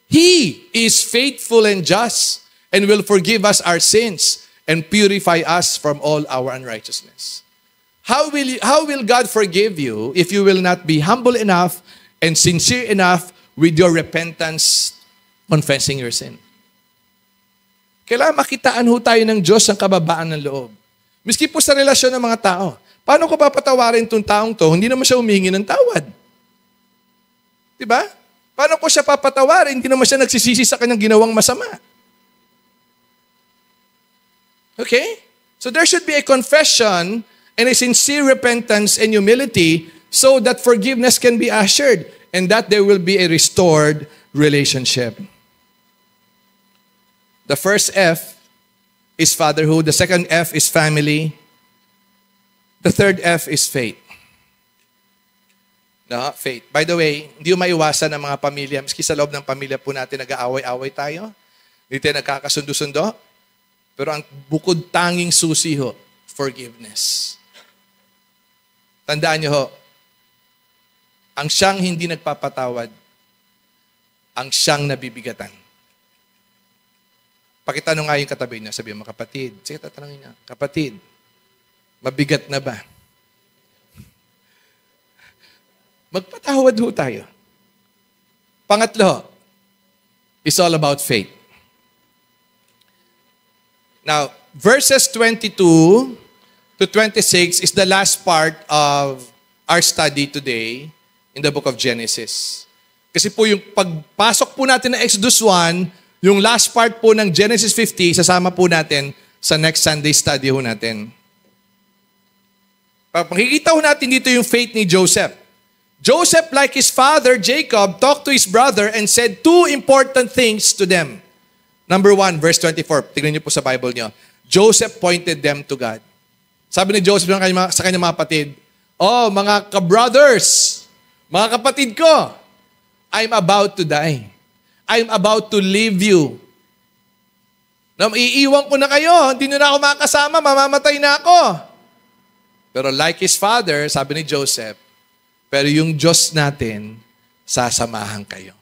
He is faithful and just and will forgive us our sins and purify us from all our unrighteousness. How will God forgive you if you will not be humble enough and sincere enough with your repentance, confessing your sin? Kailangan makitaan ho tayo ng Diyos ang kababaan ng loob. Miski po sa relasyon ng mga tao. Paano ko papatawarin itong taong to? Hindi naman siya humingi ng tawad. Diba? Paano ko siya papatawarin? Hindi naman siya nagsisisi sa kanyang ginawang masama. Okay? So there should be a confession and a sincere repentance and humility so that forgiveness can be assured and that there will be a restored relationship. The first F is fatherhood. The second F is family. The third F is faith. No, faith. By the way, hindi yung maiwasan ng mga pamilya. Maski sa loob ng pamilya po natin, nag-aaway-away tayo. Hindi tayo nagkakasundo-sundo. Pero ang bukod tanging susi ho, forgiveness. Tandaan niyo ho, ang siyang hindi nagpapatawad, ang siyang nabibigatan. Pakitanong nga yung katabi niya, sabi mo, kapatid. Sige, tatanungin niya, kapatid, mabigat na ba? Magpatawad ho tayo. Pangatlo, is all about faith. Now, verses 22 to 26 is the last part of our study today in the book of Genesis. Kasi po yung pagpasok po natin ng Exodus 1, yung last part po ng Genesis 50, sasama po natin sa next Sunday study ho natin. Makikita ho natin dito yung faith ni Joseph. Joseph, like his father Jacob, talked to his brother and said two important things to them. Number 1, verse 24. Tignan niyo po sa Bible niyo. Joseph pointed them to God. Sabi ni Joseph sa kanyang mga kapatid, "Oh, mga ka-brothers, mga kapatid ko, I'm about to die. I'm about to leave you. Iiwan ko na kayo. Hindi nyo na ako makasama. Mamamatay na ako." Pero like his father, sabi ni Joseph, pero yung Diyos natin, sasamahan kayo.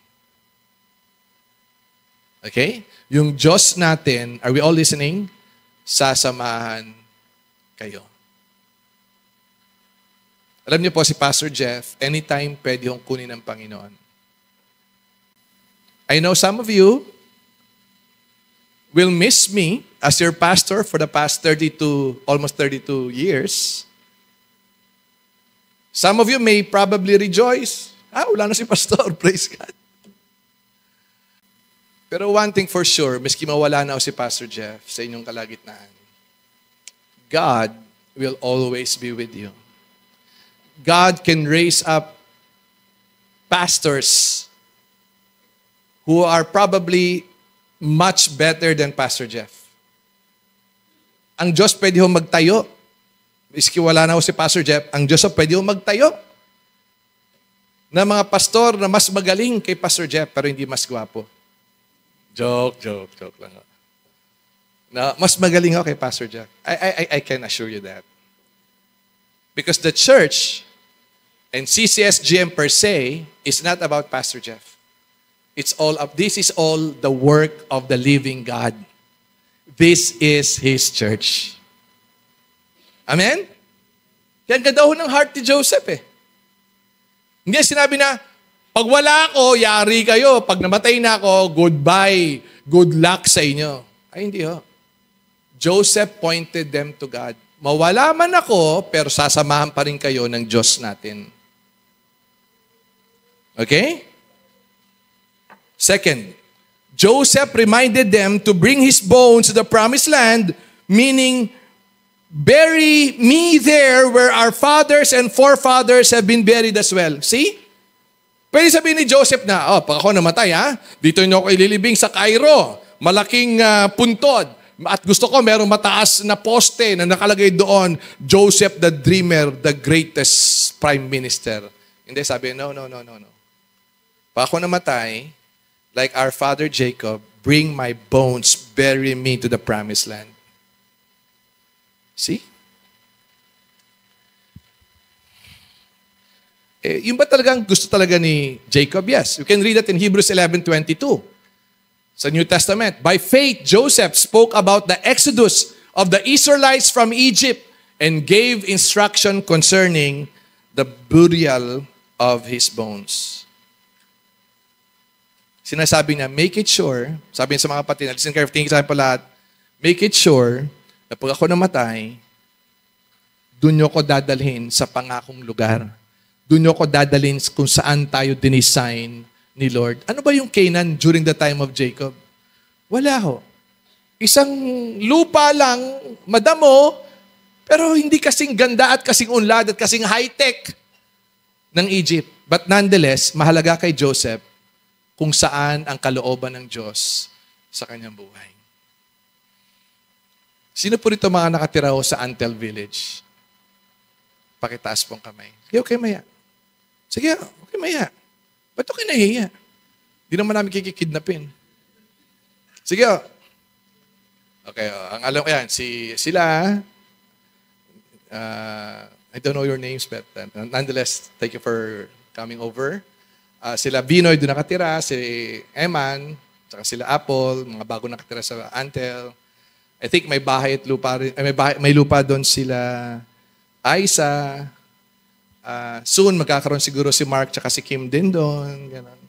Okay? Yung Diyos natin, are we all listening? Sasamahan kayo. Alam niyo po si Pastor Jeff, anytime pwede yung kunin ng Panginoon. I know some of you will miss me as your pastor for the past almost 32 years. Some of you may probably rejoice. Wala na si Pastor. Praise God. Pero one thing for sure, miski mawala na si Pastor Jeff sa inyong kalagitnaan, God will always be with you. God can raise up pastors who are probably much better than Pastor Jeff. Ang Diyos pwede ho magtayo. Miski wala na ho si Pastor Jeff, ang Diyos pwede ho magtayo na mga pastor na mas magaling kay Pastor Jeff pero hindi mas gwapo. Joke lang. Na mas magaling ako kay Pastor Jeff. I can assure you that. Because the church and CCSGM per se is not about Pastor Jeff. This is all the work of the living God. This is His church. Amen? Yan ganda ho ng heart ni Joseph eh. Hindi sinabi na, pag wala ako, yari kayo. Pag namatay na ako, goodbye. Good luck sa inyo. Ay, hindi ho. Joseph pointed them to God. Mawala man ako, pero sasamahan pa rin kayo ng Diyos natin. Okay? Second, Joseph reminded them to bring his bones to the promised land, meaning, bury me there where our fathers and forefathers have been buried as well. See? Pwede sabihin ni Joseph na, pag ako namatay, dito nyo ako ililibing sa Cairo. Malaking puntod. At gusto ko merong mataas na poste na nakalagay doon, Joseph the Dreamer, the greatest prime minister. Hindi, sabi, no. Pag ako namatay, like our father Jacob, bring my bones, bury me to the promised land. See? Yung ba talagang gusto talaga ni Jacob? Yes. You can read that in Hebrews 11:22. Sa New Testament. By faith, Joseph spoke about the exodus of the Israelites from Egypt and gave instruction concerning the burial of his bones. Sinasabi niya, make it sure, sabi niya sa mga kapatid, listen carefully, tingin sa akin po lahat, make it sure na pag ako namatay, doon nyo ko dadalhin sa pangakong lugar. Doon nyo ko dadalhin kung saan tayo dinesign ni Lord. Ano ba yung Canaan during the time of Jacob? Wala ho. Isang lupa lang, madamo, pero hindi kasing ganda at kasing unlad at kasing high-tech ng Egypt. But nonetheless, mahalaga kay Joseph kung saan ang kalooban ng Diyos sa kanyang buhay. Sino po rito mga nakatira ho sa Antel Village? Pakitaas pong kamay. Sige, okay, maya. Sige, okay, maya. Ba't okay nahihiya? Di naman namin kikikidnapin. Sige, oh. Okay, oh. Ang alam ko yan, sila, I don't know your names, but nonetheless, thank you for coming over. Sila Binoy doon nakatira, si Eman, saka sila Apple, mga bago nakatira sa Antel. I think may bahay at lupa rin, may lupa doon sila Aisa. Soon, magkakaroon siguro si Mark tsaka si Kim din doon. Ganon.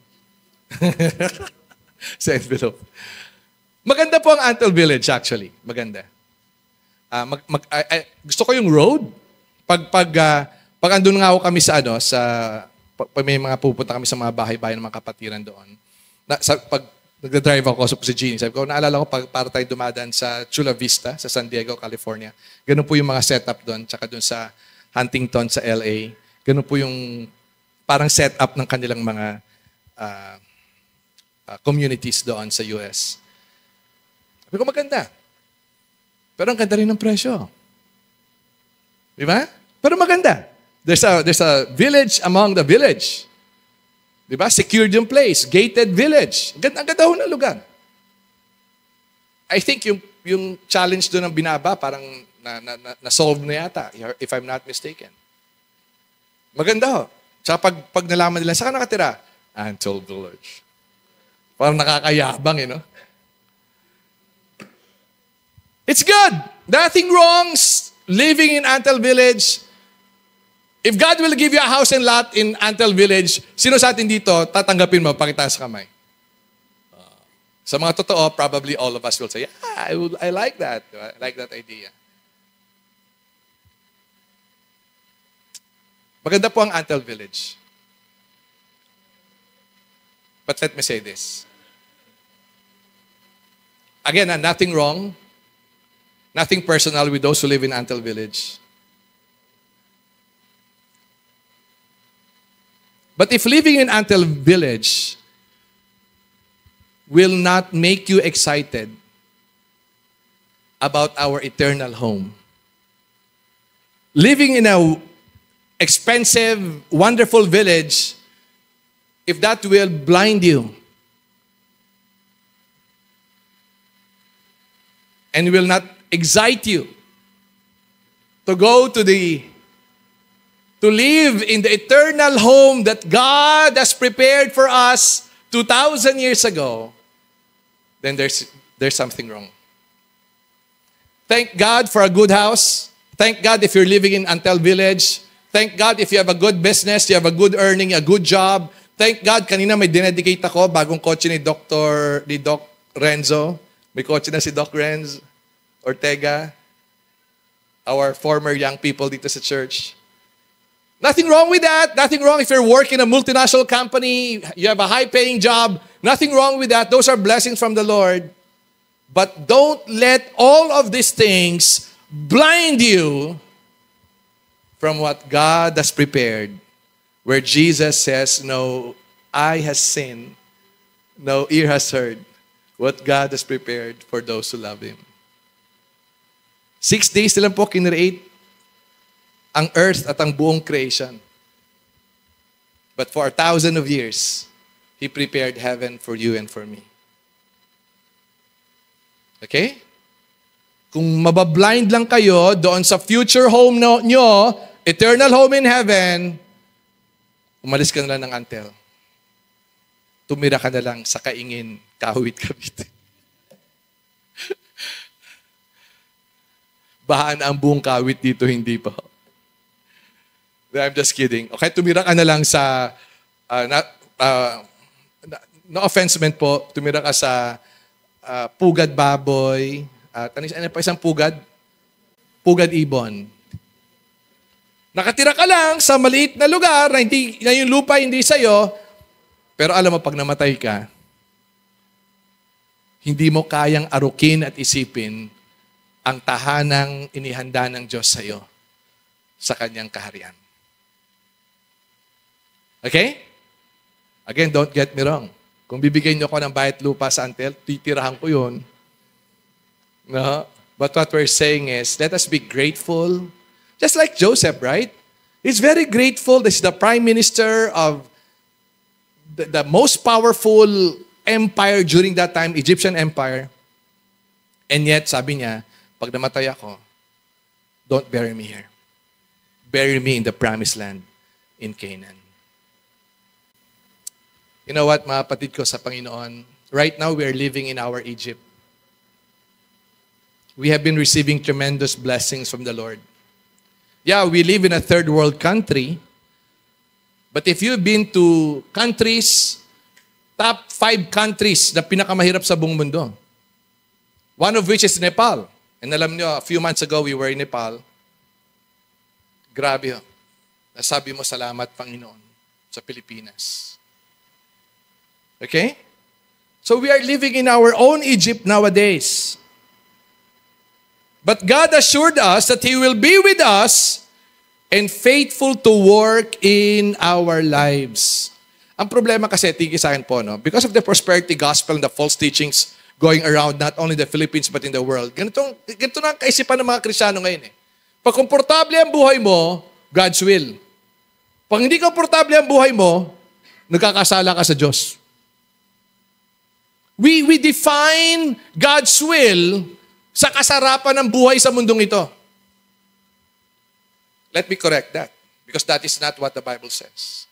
Sa envelope. Maganda po ang Antel Village actually. Maganda. Gusto ko yung road. Pag andun nga ako kami sa pag may mga pupunta kami sa mga bahay-bahay ng mga kapatiran doon. Pag nagda-drive ako sa Genie, sabi ko, naalala ko para tayo dumadaan sa Chula Vista, sa San Diego, California. Ganun po yung mga setup doon, tsaka doon sa Huntington, sa LA. Ganun po yung parang setup ng kanilang mga communities doon sa US. Sabi ko, maganda. Pero ang ganda rin ng presyo. Di ba? Pero maganda. There's a village among the village. Di ba? Secured yung place. Gated village. Ang ganda ho ng lugar. I think yung challenge doon ng binaba, parang na-solve na yata, if I'm not mistaken. Maganda ho. Tsaka pag nalaman nila, saan ka nakatira? Antel Village. Parang nakakayabang, no? It's good. Nothing wrong living in Antel Village. If God will give you a house and lot in Antel Village, sino sa atin dito, tatanggapin mo, pakitaas kamay. Sa mga totoo, probably all of us will say, yeah, I like that. I like that idea. Maganda po ang Antel Village. But let me say this. Again, nothing wrong. Nothing personal with those who live in Antel Village. But if living in Antel Village will not make you excited about our eternal home, living in a expensive, wonderful village, if that will blind you and will not excite you to live in the eternal home that God has prepared for us 2,000 years ago, then there's something wrong. Thank God for a good house. Thank God if you're living in Antel Village. Thank God if you have a good business, you have a good earning, a good job. Thank God, kanina may dinedicate ako, bagong kotse ni Doc Renzo. May kotse na si Doc Renz Ortega, our former young people dito sa church. Nothing wrong with that. Nothing wrong if you're working in a multinational company, you have a high-paying job. Nothing wrong with that. Those are blessings from the Lord. But don't let all of these things blind you from what God has prepared, where Jesus says, no eye has seen, no ear has heard what God has prepared for those who love Him. 6 days na lang po kinreate ang earth at ang buong creation. But for 1,000 of years, He prepared heaven for you and for me. Okay? Kung mabablind lang kayo doon sa future home nyo, eternal home in heaven, umalis ka na lang ng Antel. Tumira ka na lang sa Kaingin, Kawit, Cavite. Bahaan ang buong Kawit dito, hindi pa. I'm just kidding. Okay, tumira ka na lang sa, no offense meant po, tumira ka sa Pugad Baboy, ano pa isang Pugad? Pugad Ibon. Nakatira ka lang sa maliit na lugar na yung lupa hindi sa'yo, pero alam mo, pag namatay ka, hindi mo kayang arukin at isipin ang tahanang inihanda ng Diyos sa'yo sa Kanyang kaharian. Okay? Again, don't get me wrong. Kung bibigyan niyo ako ng bayat lupa sa Antel, titirahan ko yun. No? But what we're saying is, let us be grateful. Just like Joseph, right? He's very grateful. This is the prime minister of the most powerful empire during that time, Egyptian empire. And yet, sabi niya, pag namatay ako, don't bury me here. Bury me in the promised land in Canaan. You know what, mga kapatid ko sa Panginoon? Right now, we are living in our Egypt. We have been receiving tremendous blessings from the Lord. Yeah, we live in a third world country. But if you've been to countries, top 5 countries na pinakamahirap sa buong mundo, one of which is Nepal. And alam nyo, a few months ago, we were in Nepal. Grabe. Nasabi mo, salamat, Panginoon, sa Pilipinas. Okay? So we are living in our own Egypt nowadays. But God assured us that He will be with us and faithful to work in our lives. Ang problema kasi, tigi sa akin po, no? Because of the prosperity gospel and the false teachings going around not only the Philippines but in the world, ganito na ang kaisipan ng mga Kristiyano ngayon eh. Pag komportable ang buhay mo, God's will. Pag hindi komportable ang buhay mo, nagkakasala ka sa Diyos. We define God's will sa kasarapan ng buhay sa mundong ito. Let me correct that, because that is not what the Bible says.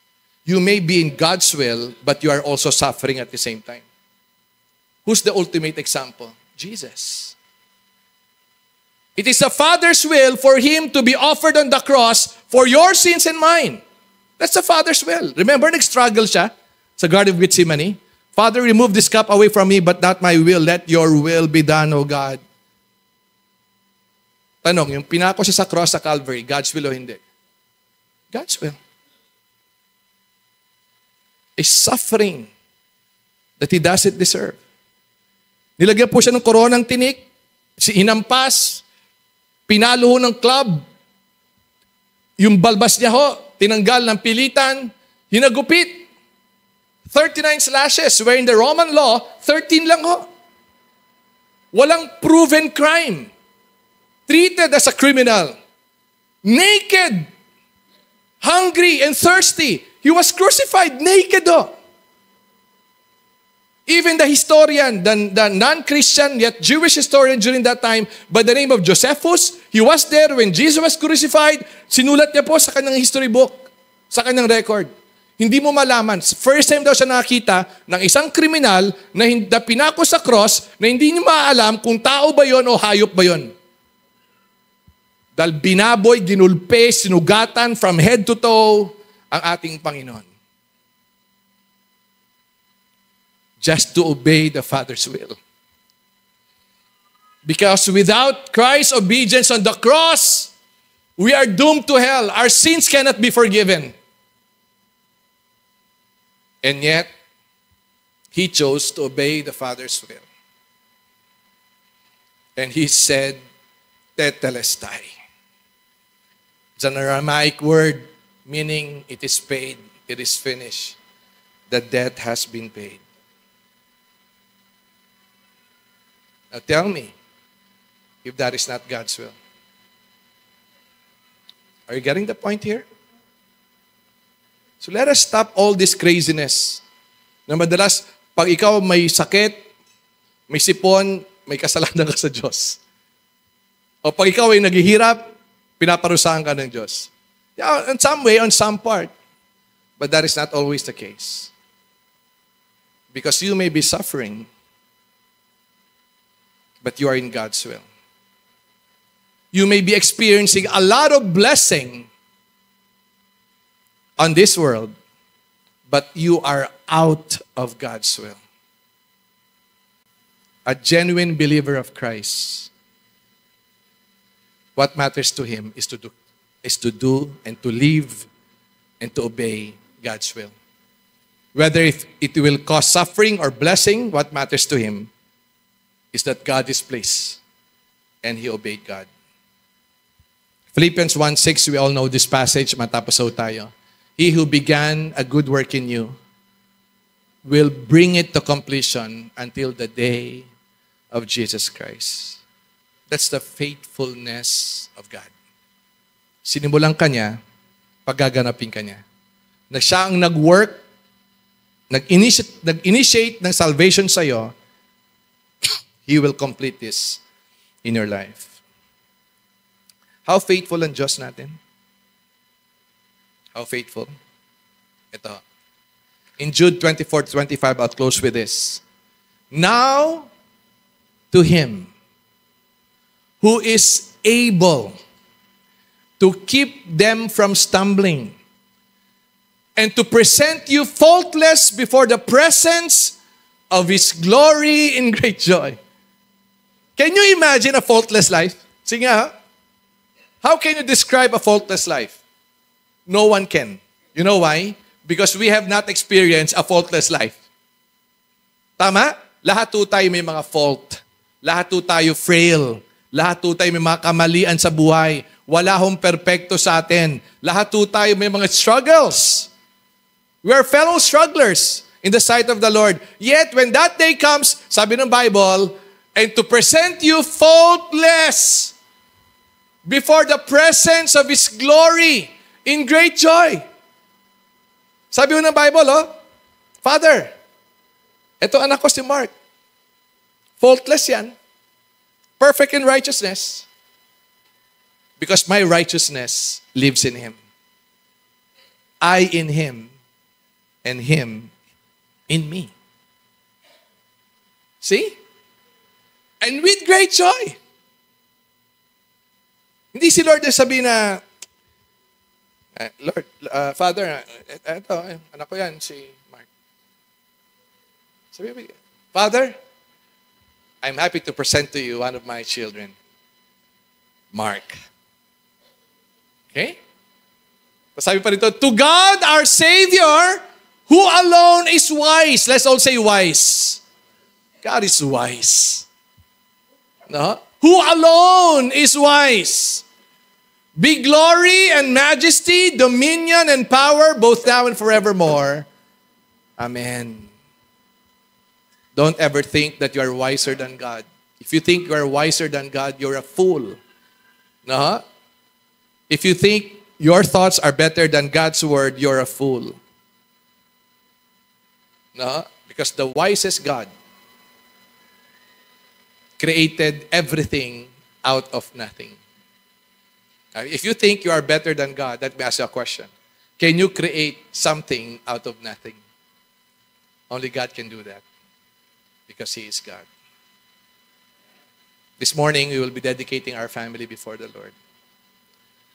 You may be in God's will, but you are also suffering at the same time. Who's the ultimate example? Jesus. It is the Father's will for Him to be offered on the cross for your sins and mine. That's the Father's will. Remember, nag-struggle siya sa Garden of Gethsemane? Father, remove this cup away from me, but not my will. Let your will be done, O God. Tanong, yung pinako siya sa cross sa Calvary, God's will o hindi? God's will. A suffering that He doesn't deserve. Nilagyan po siya ng koronang tinik, inampas, pinalo ho ng club, yung balbas niya ho, tinanggal ng pilitan, hinagupit. 39 slashes, where in the Roman law, 13 lang ho. Walang proven crime. Treated as a criminal. Naked. Hungry and thirsty. He was crucified naked ho. Even the historian, the non-Christian yet Jewish historian during that time, by the name of Josephus, he was there when Jesus was crucified. Sinulat niya po sa kanyang history book, sa kanyang record. Hindi mo malaman. First time daw siya nakakita ng isang kriminal na pinako sa cross na hindi niyo maalam kung tao ba yon o hayop ba yon. Dahil binaboy, ginulpe, sinugatan from head to toe ang ating Panginoon. Just to obey the Father's will. Because without Christ's obedience on the cross, we are doomed to hell. Our sins cannot be forgiven. And yet, He chose to obey the Father's will. And He said, Tetelestai. It's an Aramaic word meaning it is paid, it is finished. The debt has been paid. Now tell me if that is not God's will. Are you getting the point here? So let us stop all this craziness. Na madalas, pag ikaw may sakit, may sipon, may kasalanan ka sa Diyos. O pag ikaw ay naghihirap, pinaparusahan ka ng Diyos. Yeah, in some way, on some part. But that is not always the case. Because you may be suffering, but you are in God's will. You may be experiencing a lot of blessing on this world, but you are out of God's will. A genuine believer of Christ, what matters to him is to do and to live and to obey God's will. Whether if it will cause suffering or blessing, what matters to him is that God is pleased and he obeyed God. Philippians 1:6, we all know this passage, matapos tayo. He who began a good work in you will bring it to completion until the day of Jesus Christ. That's the faithfulness of God. Sinimulan ka niya, paggaganapin ka niya. Na siya ang nag-work, nag-initiate ng salvation sa'yo, He will complete this in your life. How faithful ang Diyos natin? How faithful? Ito. In Jude 24-25, I'll close with this. Now, to Him who is able to keep them from stumbling and to present you faultless before the presence of His glory in great joy. Can you imagine a faultless life? Sige nga, how can you describe a faultless life? No one can. You know why? Because we have not experienced a faultless life. Tama? Lahat po tayo may mga fault. Lahat po tayo frail. Lahat po tayo may mga kamalian sa buhay. Wala hong perpekto sa atin. Lahat po tayo may mga struggles. We are fellow strugglers in the sight of the Lord. Yet, when that day comes, sabi ng Bible, and to present you faultless before the presence of His glory in great joy. Sabi ng Bible, Father, eto anak ko si Mark. Faultless yan. Perfect in righteousness. Because my righteousness lives in Him. I in Him, and Him in me. See? And with great joy. Hindi si Lord sabi na, Lord, Father, eto, anak ko yan, si Mark. Sabi, Father, I'm happy to present to you one of my children, Mark. Okay? Sabi pa rito, to God our Savior, who alone is wise. Let's all say wise. God is wise. No? Who alone is wise. Be glory and majesty, dominion and power, both now and forevermore. Amen. Don't ever think that you are wiser than God. If you think you are wiser than God, you're a fool. No? If you think your thoughts are better than God's word, you're a fool. No? Because the wisest God created everything out of nothing. If you think you are better than God, let me ask you a question. Can you create something out of nothing? Only God can do that. Because He is God. This morning, we will be dedicating our family before the Lord.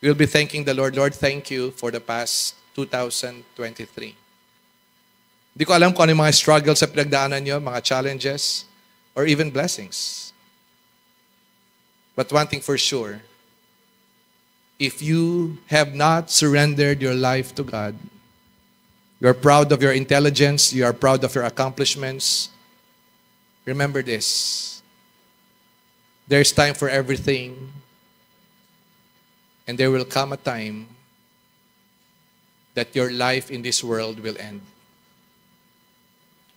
We will be thanking the Lord. Lord, thank you for the past 2023. Hindi ko alam kung ano yung mga struggles sa pinagdaanan nyo, mga challenges, or even blessings. But one thing for sure, if you have not surrendered your life to God, you are proud of your intelligence, you are proud of your accomplishments, remember this. There's time for everything, and there will come a time that your life in this world will end.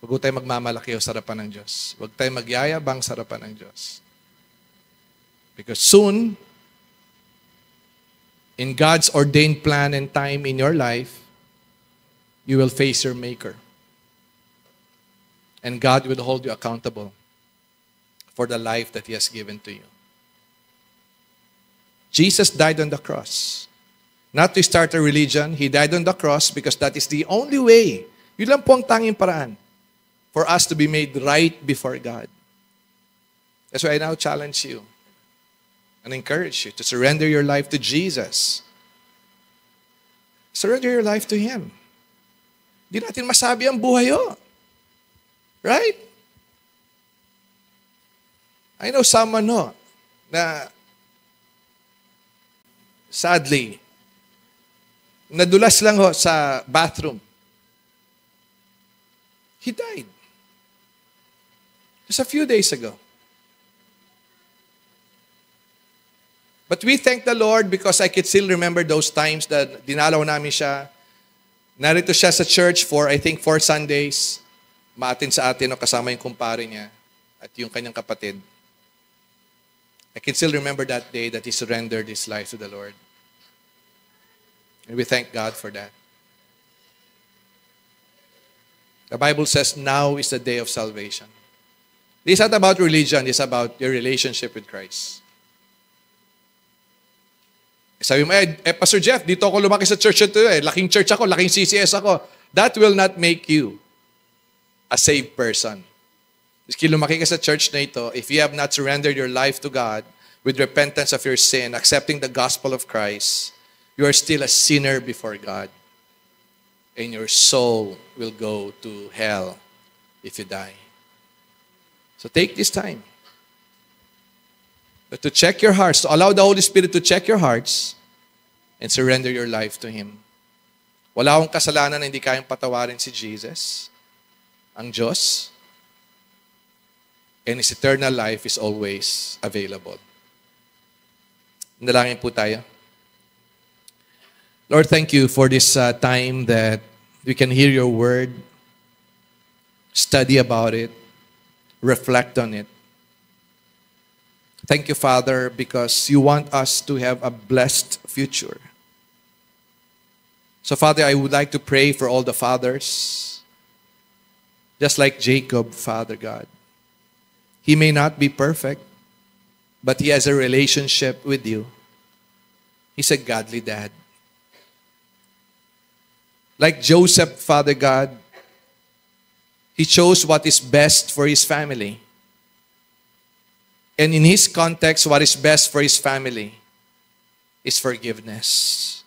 Huwag tayo magmamalaki o sarapan ng Diyos. Huwag tayo magyayabang sarapan ng Diyos. Because soon, in God's ordained plan and time in your life, you will face your Maker. And God will hold you accountable for the life that He has given to you. Jesus died on the cross. Not to start a religion, He died on the cross because that is the only way. Yun lang po ang tanging paraan for us to be made right before God. That's why I now challenge you and encourage you to surrender your life to Jesus. Surrender your life to Him. Hindi natin masabi ang buhay o. Right? I know someone na sadly, nadulas lang sa bathroom. He died. Just a few days ago. But we thank the Lord because I could still remember those times that dinalaw namin siya. Narito siya sa church for, I think, 4 Sundays. Maatin sa atin o kasama yung kumpare niya at yung kanyang kapatid. I can still remember that day that he surrendered his life to the Lord. And we thank God for that. The Bible says now is the day of salvation. This is not about religion, it's about your relationship with Christ. Sabi mo, Pastor Jeff, dito ako lumaki sa church ito Laking church ako, laking CCS ako. That will not make you a saved person. Kung lumaki ka sa church na ito, if you have not surrendered your life to God with repentance of your sin, accepting the gospel of Christ, you are still a sinner before God. And your soul will go to hell if you die. So take this time. But to check your hearts, to allow the Holy Spirit to check your hearts and surrender your life to Him. Wala akong kasalanan na hindi kayang patawarin si Jesus, ang Diyos, and His eternal life is always available. Nalangin po tayo. Lord, thank you for this time that we can hear your word, study about it, reflect on it. Thank you, Father, because you want us to have a blessed future. So, Father, I would like to pray for all the fathers, just like Jacob, Father God. He may not be perfect, but he has a relationship with you. He's a godly dad. Like Joseph, Father God, he chose what is best for his family. And in his context, what is best for his family is forgiveness.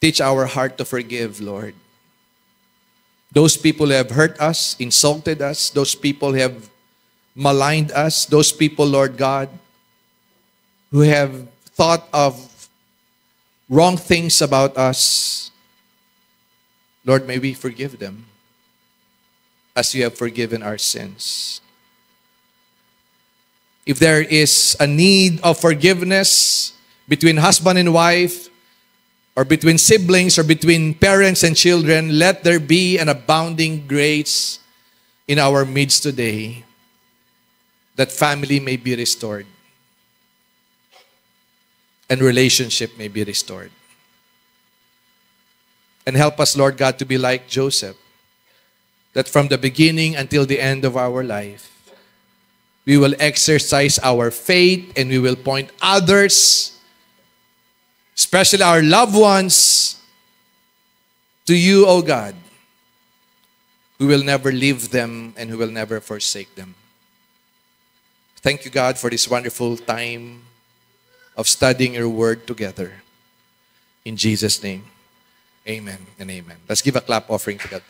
Teach our heart to forgive, Lord. Those people who have hurt us, insulted us, those people who have maligned us, those people, Lord God, who have thought of wrong things about us, Lord, may we forgive them as you have forgiven our sins. If there is a need of forgiveness between husband and wife, or between siblings, or between parents and children, let there be an abounding grace in our midst today, that family may be restored and relationship may be restored. And help us, Lord God, to be like Joseph, that from the beginning until the end of our life, we will exercise our faith and we will point others, especially our loved ones, to you, O God, who will never leave them and who will never forsake them. Thank you, God, for this wonderful time of studying your word together. In Jesus' name, amen and amen. Let's give a clap offering to God.